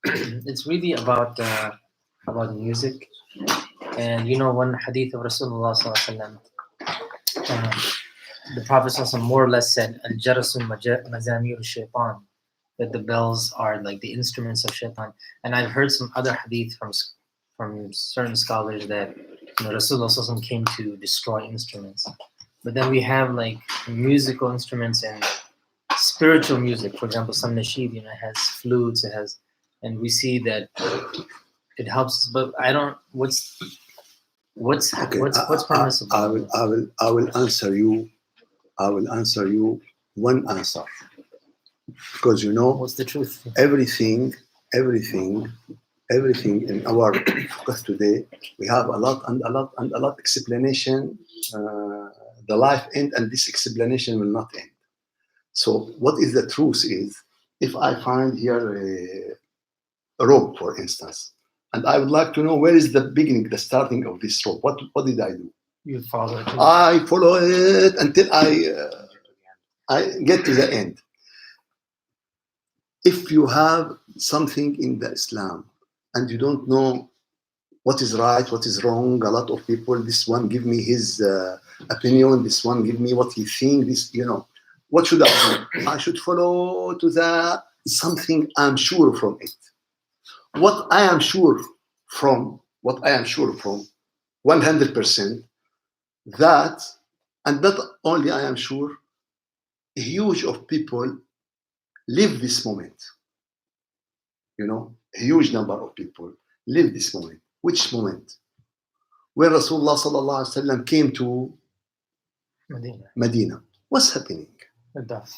it's really about music, and you know, one hadith of Rasulullah sallallahu alaihi wasallam, the Prophet sallallahu alaihi wasallam more or less said, "Al-jarasu mazamir shaitan," that the bells are like the instruments of shaitan. And I've heard some other hadith from certain scholars that Rasulullah sallallahu alaihi wasallam came to destroy instruments. But then we have like musical instruments and spiritual music. For example, some nasheed, has flutes, it has, and we see that it helps. But I don't. What's permissible? I will answer you. I will answer you one answer, because What's the truth? everything in our focus today, we have a lot explanation. The life end, and this explanation will not end. So what is the truth is, if I find here a rope, for instance, and I would like to know where is the beginning, the starting of this rope. What did I do? You follow it. I follow it until I get to the end. If you have something in the Islam and you don't know what is right, what is wrong, a lot of people, this one give me his opinion, this one give me what he thinks, what should I do? I should follow to the something I'm sure from it. What I am sure from 100%, that, and not only I am sure, a huge of people live this moment. A huge number of people live this moment. Which moment? When Rasulullah sallallahu alaihi wasallam came to Medina. What's happening? A death.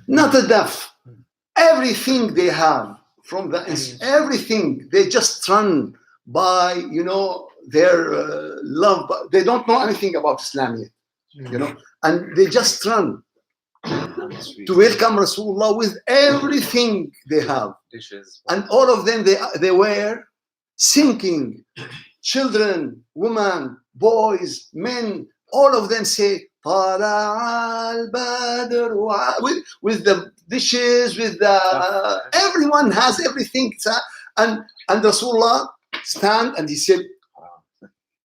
Not a death. Everything they have from everything, they just run by, their love. They don't know anything about Islam yet, and they just run to welcome Rasulullah with everything they have. And all of them, they were singing. Children, women, boys, men, all of them say, with the dishes, with the everyone has everything. And Rasulullah stand and he said,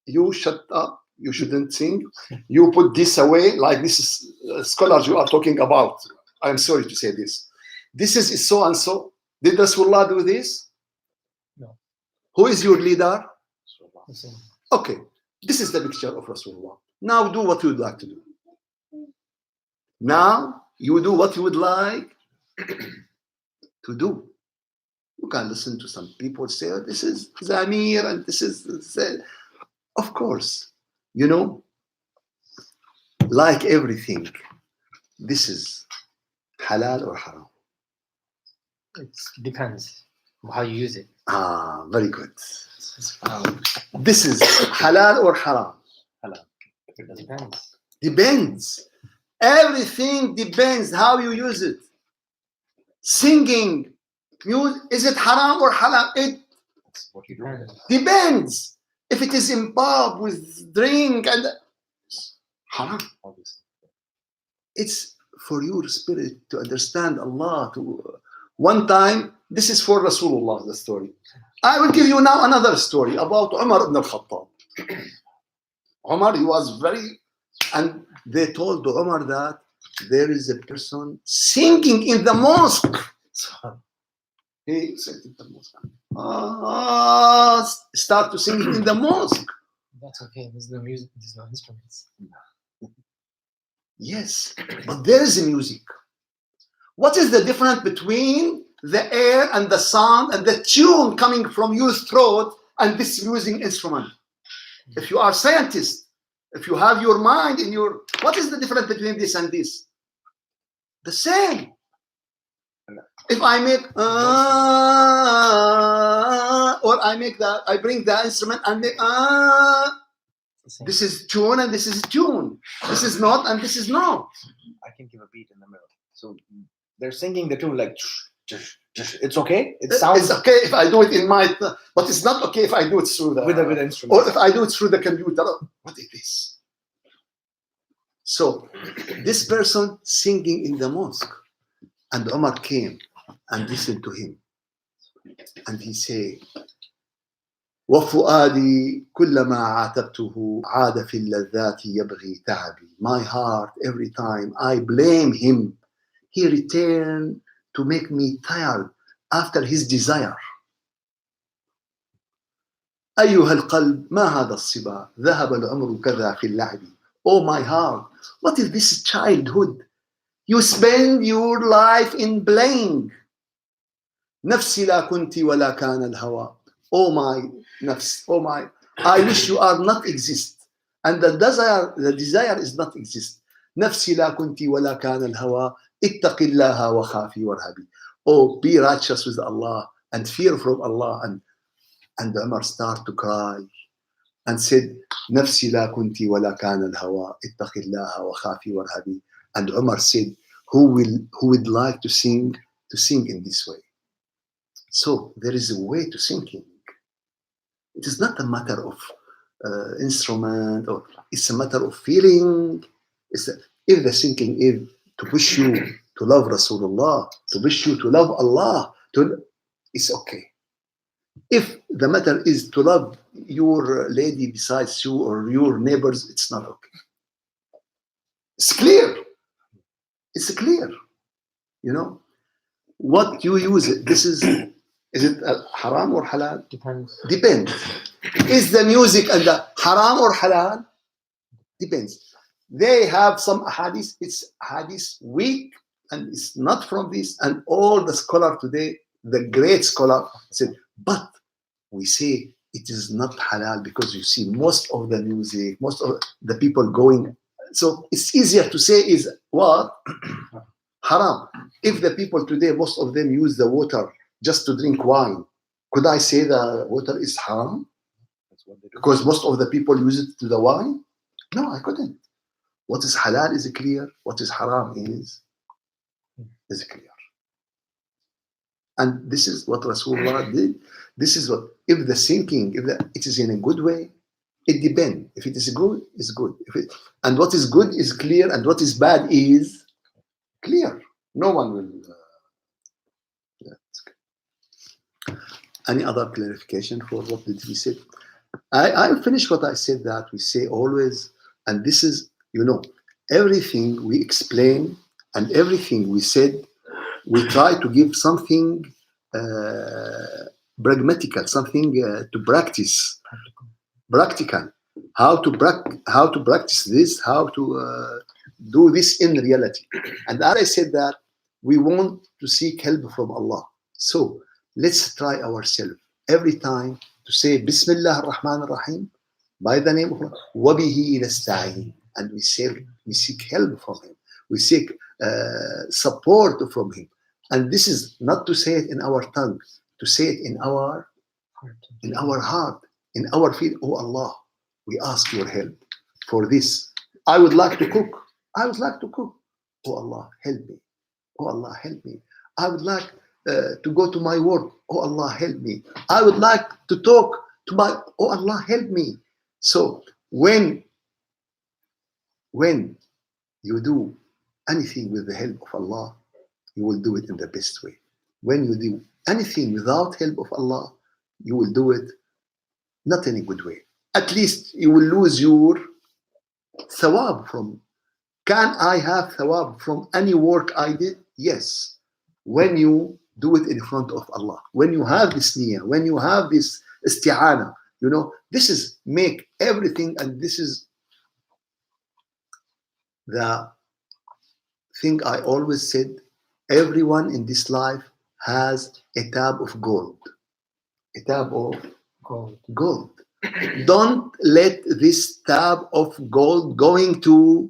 you shut up, you shouldn't sing. You put this away, like this is scholars you are talking about. I'm sorry to say this. This is so and so. Did Rasulullah do this? No. Who is your leader? Okay, this is the picture of Rasulullah. Now do what you would like to do. Now you do what you would like to do. You can listen to some people say, oh, this is Zamir and this is... Of course, like everything, this is halal or haram. It depends how you use it. Very good. This is halal or haram? Halal. It depends. Depends. Everything depends how you use it. Singing, music, is it haram or halal? It depends. If it is in pub with drink and haram. It's for your spirit to understand Allah. One time, this is for Rasulullah, the story. I will give you now another story about Umar ibn al-Khattab. Umar, he was and they told Umar that there is a person singing in the mosque. He said in the mosque. Start to sing in the mosque. That's okay. There's no music. There's no instruments. Yes, but there is music. What is the difference between the air and the sound and the tune coming from your throat and this music instrument? If you are scientist, if you have your mind in your... What is the difference between this and this? The same. If I make or I bring the instrument and make this is tune and this is tune. This is not and this is not. I can give a beat in the middle. So they're singing the tune like it's okay. It sounds. It's okay if I do it in my, but it's not okay if I do it through the with the instrument. or if I do it through the computer. What is this? So this person singing in the mosque. And Umar came and listened to him. And he said, وفؤادي كلما عاتبته عاد في اللذات يبغي تعبي. My heart, every time I blame him, he returned to make me tired after his desire. أيها القلب ما هذا الصبا ذهب العمر كذا في اللعب. Oh my heart, what is this childhood? You spend your life in playing. نفسي لا كنت ولا كان الهوى. Oh my nafs, oh my, I wish you are not exist. And the desire is not exist. نفسي لا كنت ولا كان الهوى اتق الله وخافي وارهبي. Oh, be righteous with Allah and fear from Allah. And Umar started to cry and said, نفسي لا كنت ولا كان الهوى اتق الله وخافي وارهبي. And Umar said, who would like to sing in this way? So there is a way to singing. It is not a matter of instrument, or it's a matter of feeling. If the singing is to push you to love Rasulullah, to push you to love Allah, it's okay. If the matter is to love your lady besides you or your neighbors, it's not okay. It's clear. It's clear. You know what you use it. This is it haram or halal? Depends. Is the music and the haram or halal? Depends. They have some hadith. It's hadith weak and it's not from this. And all the scholar today, the great scholar said, but we say it is not halal because you see most of the music, most of the people going. So it's easier to say is what? Haram. If the people today, most of them use the water just to drink wine, could I say the water is haram? Because most of the people use it to the wine? No, I couldn't. What is halal is clear. What is haram is clear. And this is what Rasulullah did. This is what, if the thinking, it is in a good way, it depends. If it is good, it's good. And what is good is clear, and what is bad is clear. No one will. Any other clarification for what did we say? I finished what I said, that we say always, and this is, everything we explain and everything we said, we try to give something pragmatical, something to practice, practical. How to practice this, how to do this in reality. And as I said that we want to seek help from Allah. So let's try ourselves every time to say Bismillah ar-Rahman ar-Rahim, by the name of Allah, وَبِهِ نَسْتَعِينُ. And we seek help from Him. We seek support from Him. And this is not to say it in our tongue, to say it in our heart, in our feet. Oh Allah, we ask your help for this. I would like to cook. Oh Allah, help me. Oh Allah, help me. I would like to go to my work. Oh Allah, help me. I would like to talk to my. Oh Allah, help me. So when you do anything with the help of Allah, you will do it in the best way. When you do anything without help of Allah, you will do it not in a good way. At least you will lose your thawab from. Can I have thawab from any work I did? Yes. When you do it in front of Allah, when you have this niyyah, when you have this isti'ana, this is make everything, and this is the thing I always said, everyone in this life has a tab of gold. A tab of gold. Don't let this tab of gold going to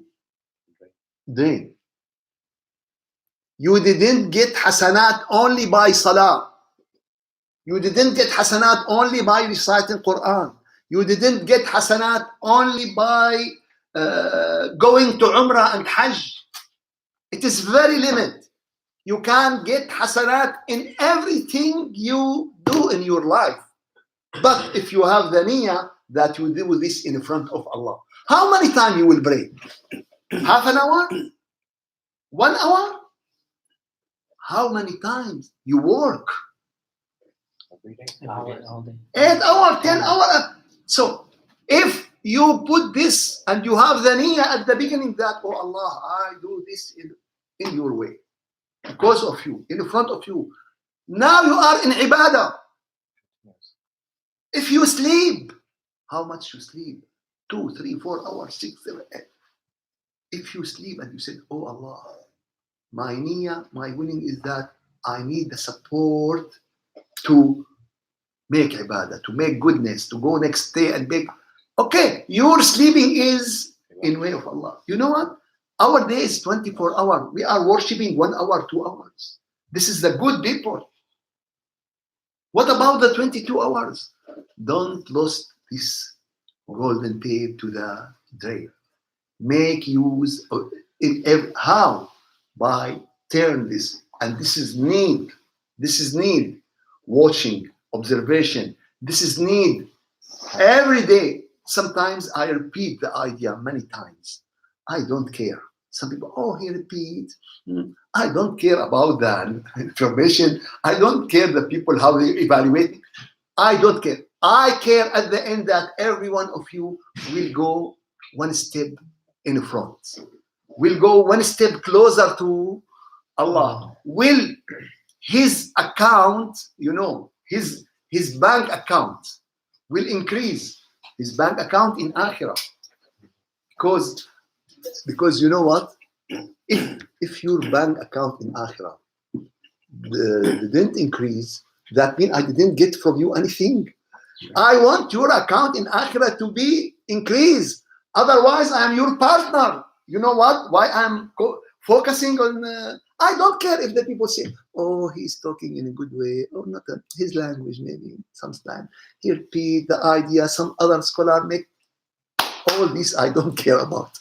drain. You didn't get hasanat only by salah. You didn't get hasanat only by reciting Quran. You didn't get hasanat only by going to Umrah and Hajj. It is very limited. You can get hasanat in everything you do in your life. But if you have the niyyah that you do this in front of Allah, how many times you will pray? Half an hour? 1 hour? how many times you work? Every day. All day. 8 hours, 10 hours. So if you put this and you have the niyyah at the beginning that, oh Allah, I do this in your way, because of you, in front of you. Now you are in ibadah. If you sleep, how much you sleep? 2, 3, 4 hours, 6, 7, 8. If you sleep and you say, oh Allah, my niyyah, my willing is that I need the support to make ibadah, to make goodness, to go next day and make. Okay, your sleeping is in way of Allah. You know what? Our day is 24 hours. We are worshipping 1 hour, 2 hours. This is the good people. What about the 22 hours? Don't lose this golden tape to the drain. Make use of it. How? By turn this. And this is need. This is need. Watching, observation. This is need. Every day. Sometimes I repeat the idea many times. I don't care. Some people, oh, he repeats. I don't care about that information. I don't care the people, how they evaluate me. I don't care. I care at the end that every one of you will go one step in front. Will go one step closer to Allah. Will his account, you know, his bank account will increase. His bank account in Akhirah. Because you know what? If your bank account in Akhirah didn't increase, that means I didn't get from you anything. I want your account in Akhirah to be increased. Otherwise, I am your partner. You know what? Why I'm focusing on... I don't care if the people say, oh, he's talking in a good way, or not his language, maybe sometimes. He repeat the idea, some other scholar make... All this I don't care about.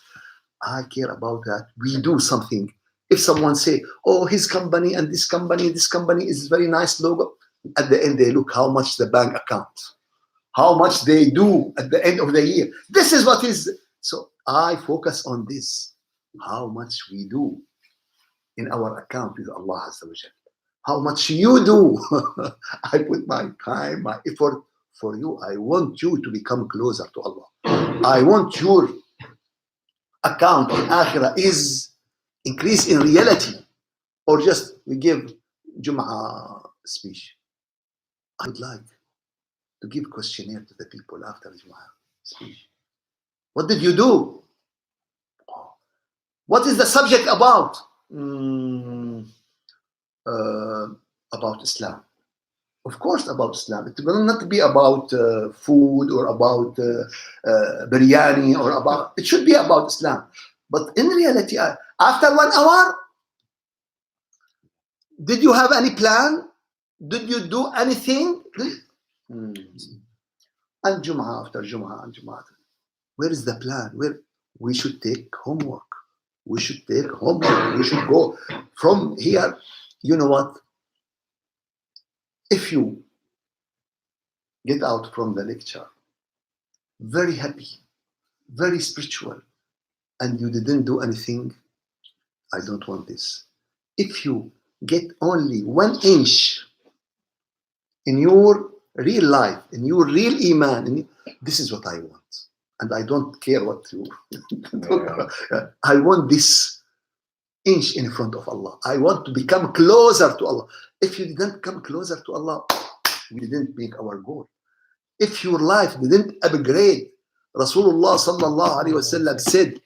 I care about that we do something. If someone say, oh, his company and this company is very nice logo, at the end they look how much the bank account, how much they do at the end of the year. This is what is. So I focus on this, how much we do in our account with Allah Azza wa Jal. How much you do. I put my time, my effort for you. I want you to become closer to Allah. I want your account in Akhirah is increase in reality, or just we give Jum'ah speech. I would like to give questionnaire to the people after Jum'ah speech. What did you do? What is the subject about? About Islam. Of course, about Islam. It will not be about food or about biryani or about. It should be about Islam. But in reality, after 1 hour, did you have any plan? Did you do anything? And Jum'ah after Jum'ah and Jum'ah. Where is the plan? Where we should take homework. We should take homework. We should go from here. You know what? If you get out from the lecture very happy, very spiritual, and you didn't do anything, I don't want this. If you get only 1 inch in your real life, in your real iman, this is what I want. And I don't care what you I want this inch in front of Allah. I want to become closer to Allah. If you didn't come closer to Allah, we didn't make our goal. If your life didn't upgrade, Rasulullah sallallahu alayhi wa sallam said,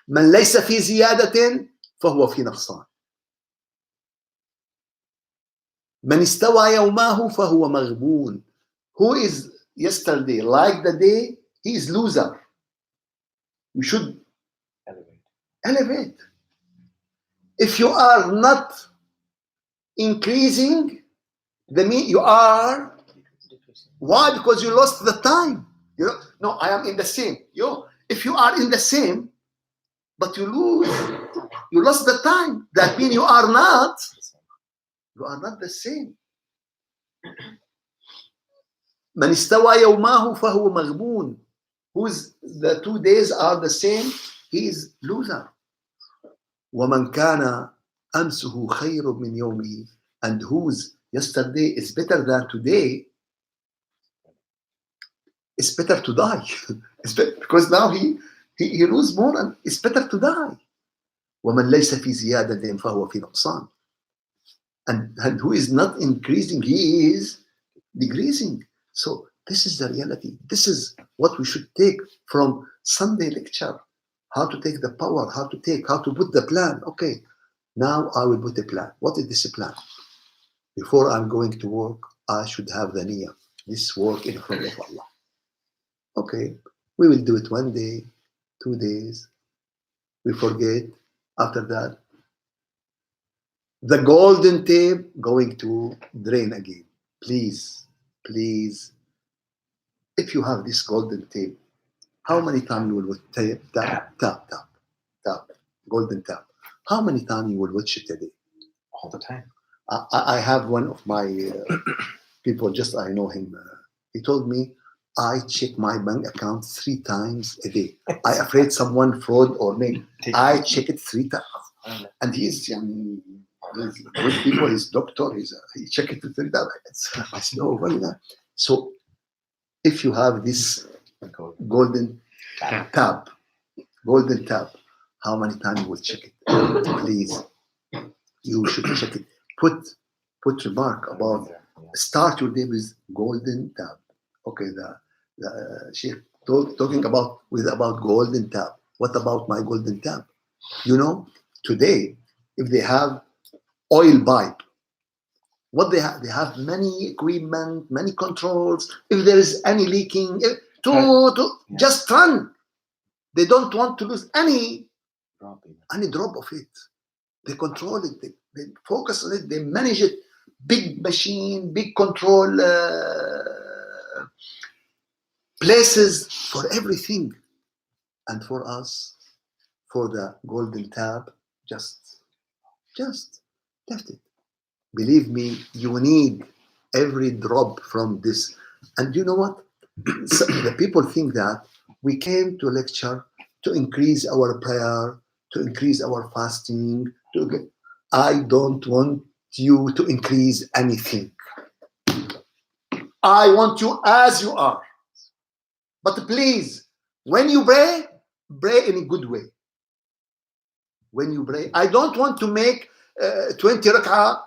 من ليس في زيادة فهو في نقصان. من استوى يومه فهو مغبون. Who is yesterday like the day, he is loser. You should elevate. If you are not increasing, the mean you are. Why? Because you lost the time. You know, no, I am in the same. If you are in the same, but you lost the time. That means you are not the same. من استوى يومه فهو مغبون. Whose the 2 days are the same, he is loser. ومن كان أمسه خير من يومه, and whose yesterday is better than today, it's better to die. Because now he lose more, and it's better to die. ومن ليس في زيادة فهو في نقصان. And who is not increasing, he is decreasing. So this is the reality. This is what we should take from Sunday lecture. How to take the power, how to put the plan. Okay, now I will put a plan. What is this plan? Before I'm going to work, I should have the niyyah. This work in front of Allah. Okay, we will do it 1 day, 2 days. We forget. After that, the golden tape going to drain again. Please, please, if you have this golden tape, how many times you will tap, golden tap? How many times you will watch it a day? All the time. I have one of my people, just I know him. He told me, I check my bank account 3 times a day. I afraid someone fraud or me. I check it 3 times. And he's with people, he's doctor, he check it 3 times. I said, oh, well, so if you have this golden tab, how many times you will check it? Please, you should check it. Put remark about, start your day with golden tab. Okay, the Sheikh talking about golden tab. What about my golden tab? You know, today, if they have oil pipe, what they have many equipment, many controls. If there is any leaking, just run. They don't want to lose any drop of it. They control it. They focus on it. They manage it. Big machine, big control places for everything. And for us, for the golden tab, just left it. Believe me, you need every drop from this. And you know what? So the people think that we came to lecture to increase our prayer, to increase our fasting. I don't want you to increase anything. I want you as you are. But please, when you pray in a good way. When you pray, I don't want to make 20 rak'ah,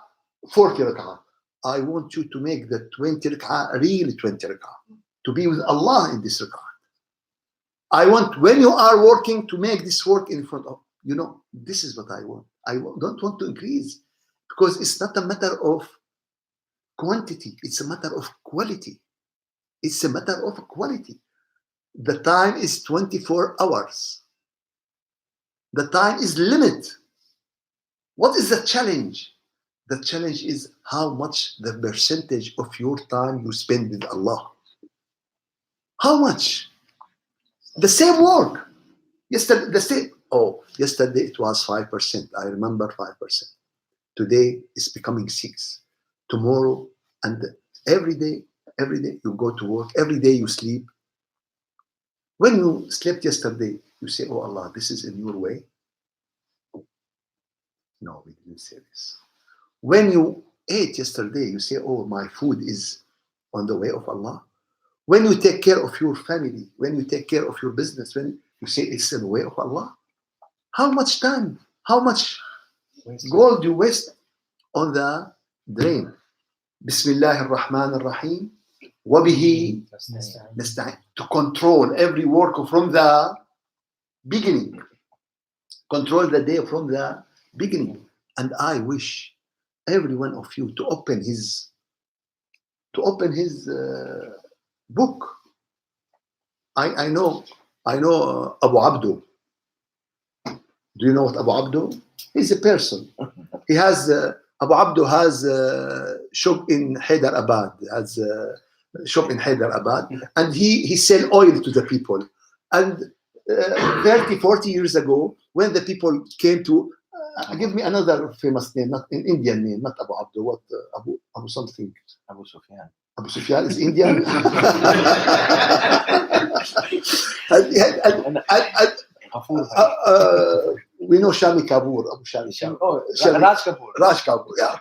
40 rak'ah. I want you to make the 20 rak'ah really 20 rak'ah. To be with Allah in this rak'ah. I want, when you are working, to make this work in front of, this is what I want. I don't want to increase, because it's not a matter of quantity. It's a matter of quality. It's a matter of quality. The time is 24 hours. The time is limit. What is the challenge? The challenge is how much the percentage of your time you spend with Allah. How much? The same work. Yesterday it was 5%. I remember 5%. Today it's becoming 6%. Tomorrow, and every day you go to work. Every day you sleep. When you slept yesterday, you say, oh Allah, this is in your way. No, we didn't say this. When you ate yesterday, you say, oh, my food is on the way of Allah. When you take care of your family, when you take care of your business, when you say it's in the way of Allah, how much time, how much gold you waste on the drain? Bismillah ar-Rahman ar-Rahim. Wabihi nasta'in. To control every work from the beginning. Control the day from the beginning. And I wish every one of you to open his book. I know Abu Abdu. Do you know what Abu Abdu? He's a person. He has Abu Abdu has a shop in Hyderabad. Has a shop in Hyderabad, and he sell oil to the people. And 30, 40 years ago, when the people came to give me another famous name, not an Indian name, not Abu Abdu. What Abu something? Abu Sufyan. Abu Sufyan is Indian. we know Shami Kapoor, Abu Shami Kapoor. Oh, Shami- Raj Kapoor. Raj Kapoor, yeah.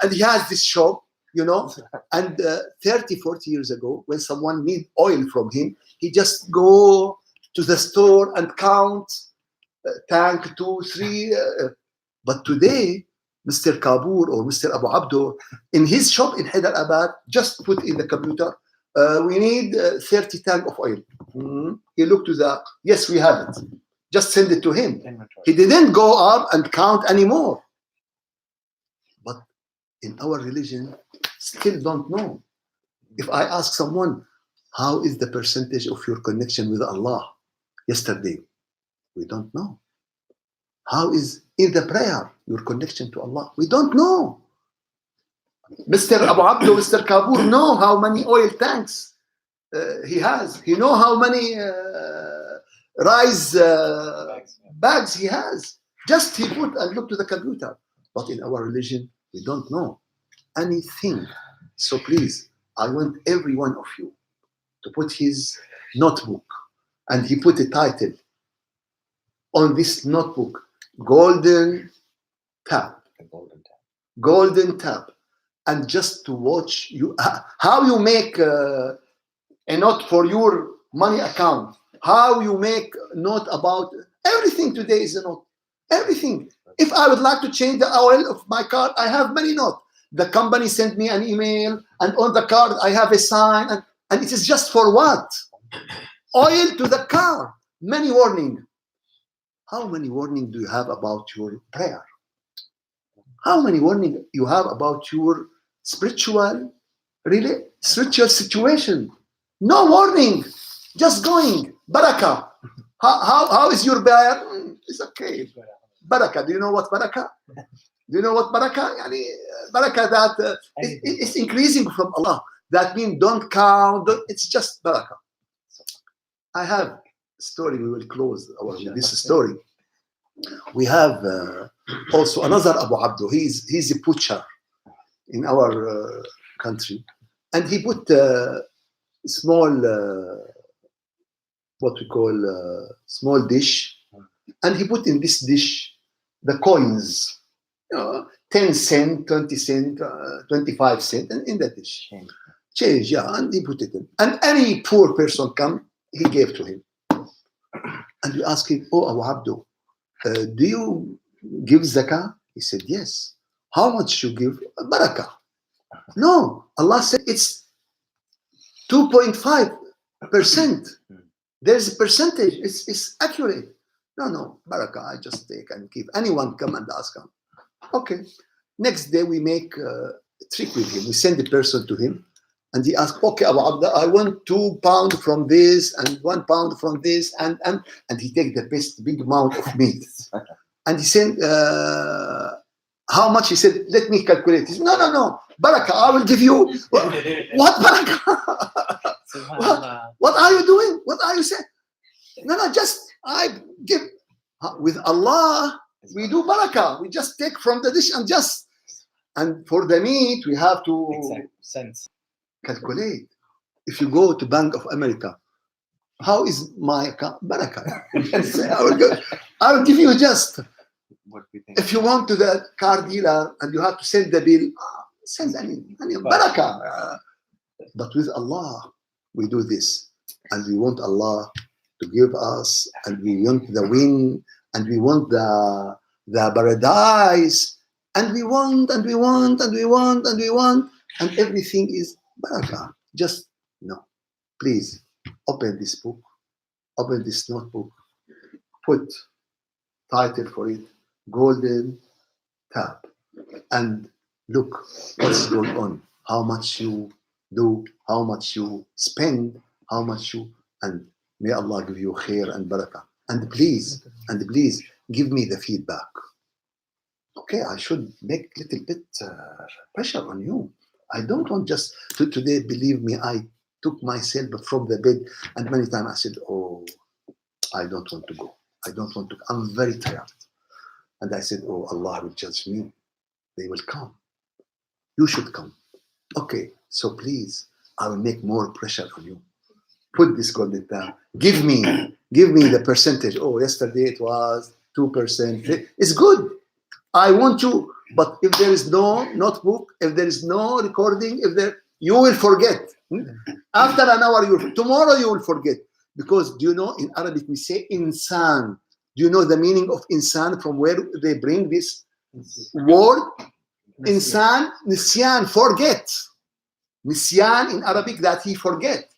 And he has this shop, you know, and 30, 40 years ago, when someone need oil from him, he just go to the store and count tank 2, 3. But today, Mr. Kapoor or Mr. Abu Abdo, in his shop in Hyderabad, just put in the computer, we need 30 tank of oil. He looked to the, yes, we have it. Just send it to him. He didn't go up and count anymore. But in our religion, still don't know. If I ask someone, how is the percentage of your connection with Allah yesterday? We don't know. How is in the prayer your connection to Allah? We don't know. Mr. Abu Abdo, Mr. Kapoor know how many oil tanks he has. He know how many rice bags he has. Just he put and look to the computer. But in our religion, we don't know anything. So please, I want every one of you to put his notebook, and he put a title on this notebook, Golden Tap. Golden Tap. And just to watch you how you make a note for your money account, how you make a note about everything. Today is a note. Everything. If I would like to change the oil of my car, I have many notes. The company sent me an email, and on the card I have a sign, and it is just for what? Oil to the car. Many warning. How many warning do you have about your prayer? How many warning you have about your spiritual situation? No warning. Just going. Barakah. How is your prayer? It's okay. Barakah. Do you know what barakah? Do you know what barakah? Barakah that it's increasing from Allah. That means don't count. It's just barakah. I have a story. We will close this story. We have also another Abu Abdo. He's a butcher in our country, and he put small what we call small dish, and he put in this dish the coins, 10 cent, 20 cent, 25 cent, and in the dish. Change, yeah, and he put it in. And any poor person come, he gave to him. And we asked him, oh, Abu Abdo, do you give zakah? He said, yes. How much you give? Barakah. No, Allah said it's 2.5%. There's a percentage. It's accurate. No, barakah. I just take and give. Anyone come and ask him. Okay. Next day we make a trick with him. We send the person to him, and he asks, okay, Abu Abda, I want 2 pounds from this and 1 pound from this, and he take the big amount of meat. And he said, how much? He said, let me calculate. He said, no, barakah, I will give you. What barakah? What are you doing? What are you saying? No, just I give. With Allah, we do barakah. We just take from the dish and for the meat, we have to calculate. If you go to Bank of America, how is my account? Barakah. I will give you just. What we think. If you want to the car dealer and you have to send the bill, send any barakah. But with Allah, we do this, and we want Allah to give us, and we want the win, and we want the paradise, and we want, and everything is barakah. Just no. Please open this book, open this notebook, put title for it, Golden Tap, and look what's going on, how much you do, how much you spend, and may Allah give you khair and barakah. And please give me the feedback. Okay, I should make a little bit pressure on you. I don't want just to today, believe me, I took myself from the bed, and many times I said, oh, I don't want to go. I'm very tired. And I said, oh, Allah will judge me. They will come. You should come. Okay, so please, I will make more pressure on you. Put this golden down. Give me the percentage. Oh, yesterday it was 2%. It's good. I want to, but if there is no notebook, if there is no recording, you will forget. After an hour, tomorrow you will forget. Because do you know in Arabic we say insan? Do you know the meaning of insan, from where they bring this word? Insan, nisyan, forget. Nisyan in Arabic, that he forget.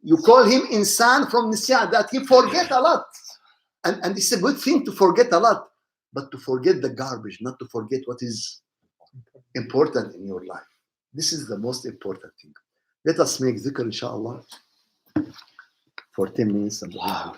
You call him insan from nisyan, that he forget a lot. And it's a good thing to forget a lot, but to forget the garbage, not to forget what is important in your life. This is the most important thing. Let us make dhikr, inshallah, for 10 minutes and wow.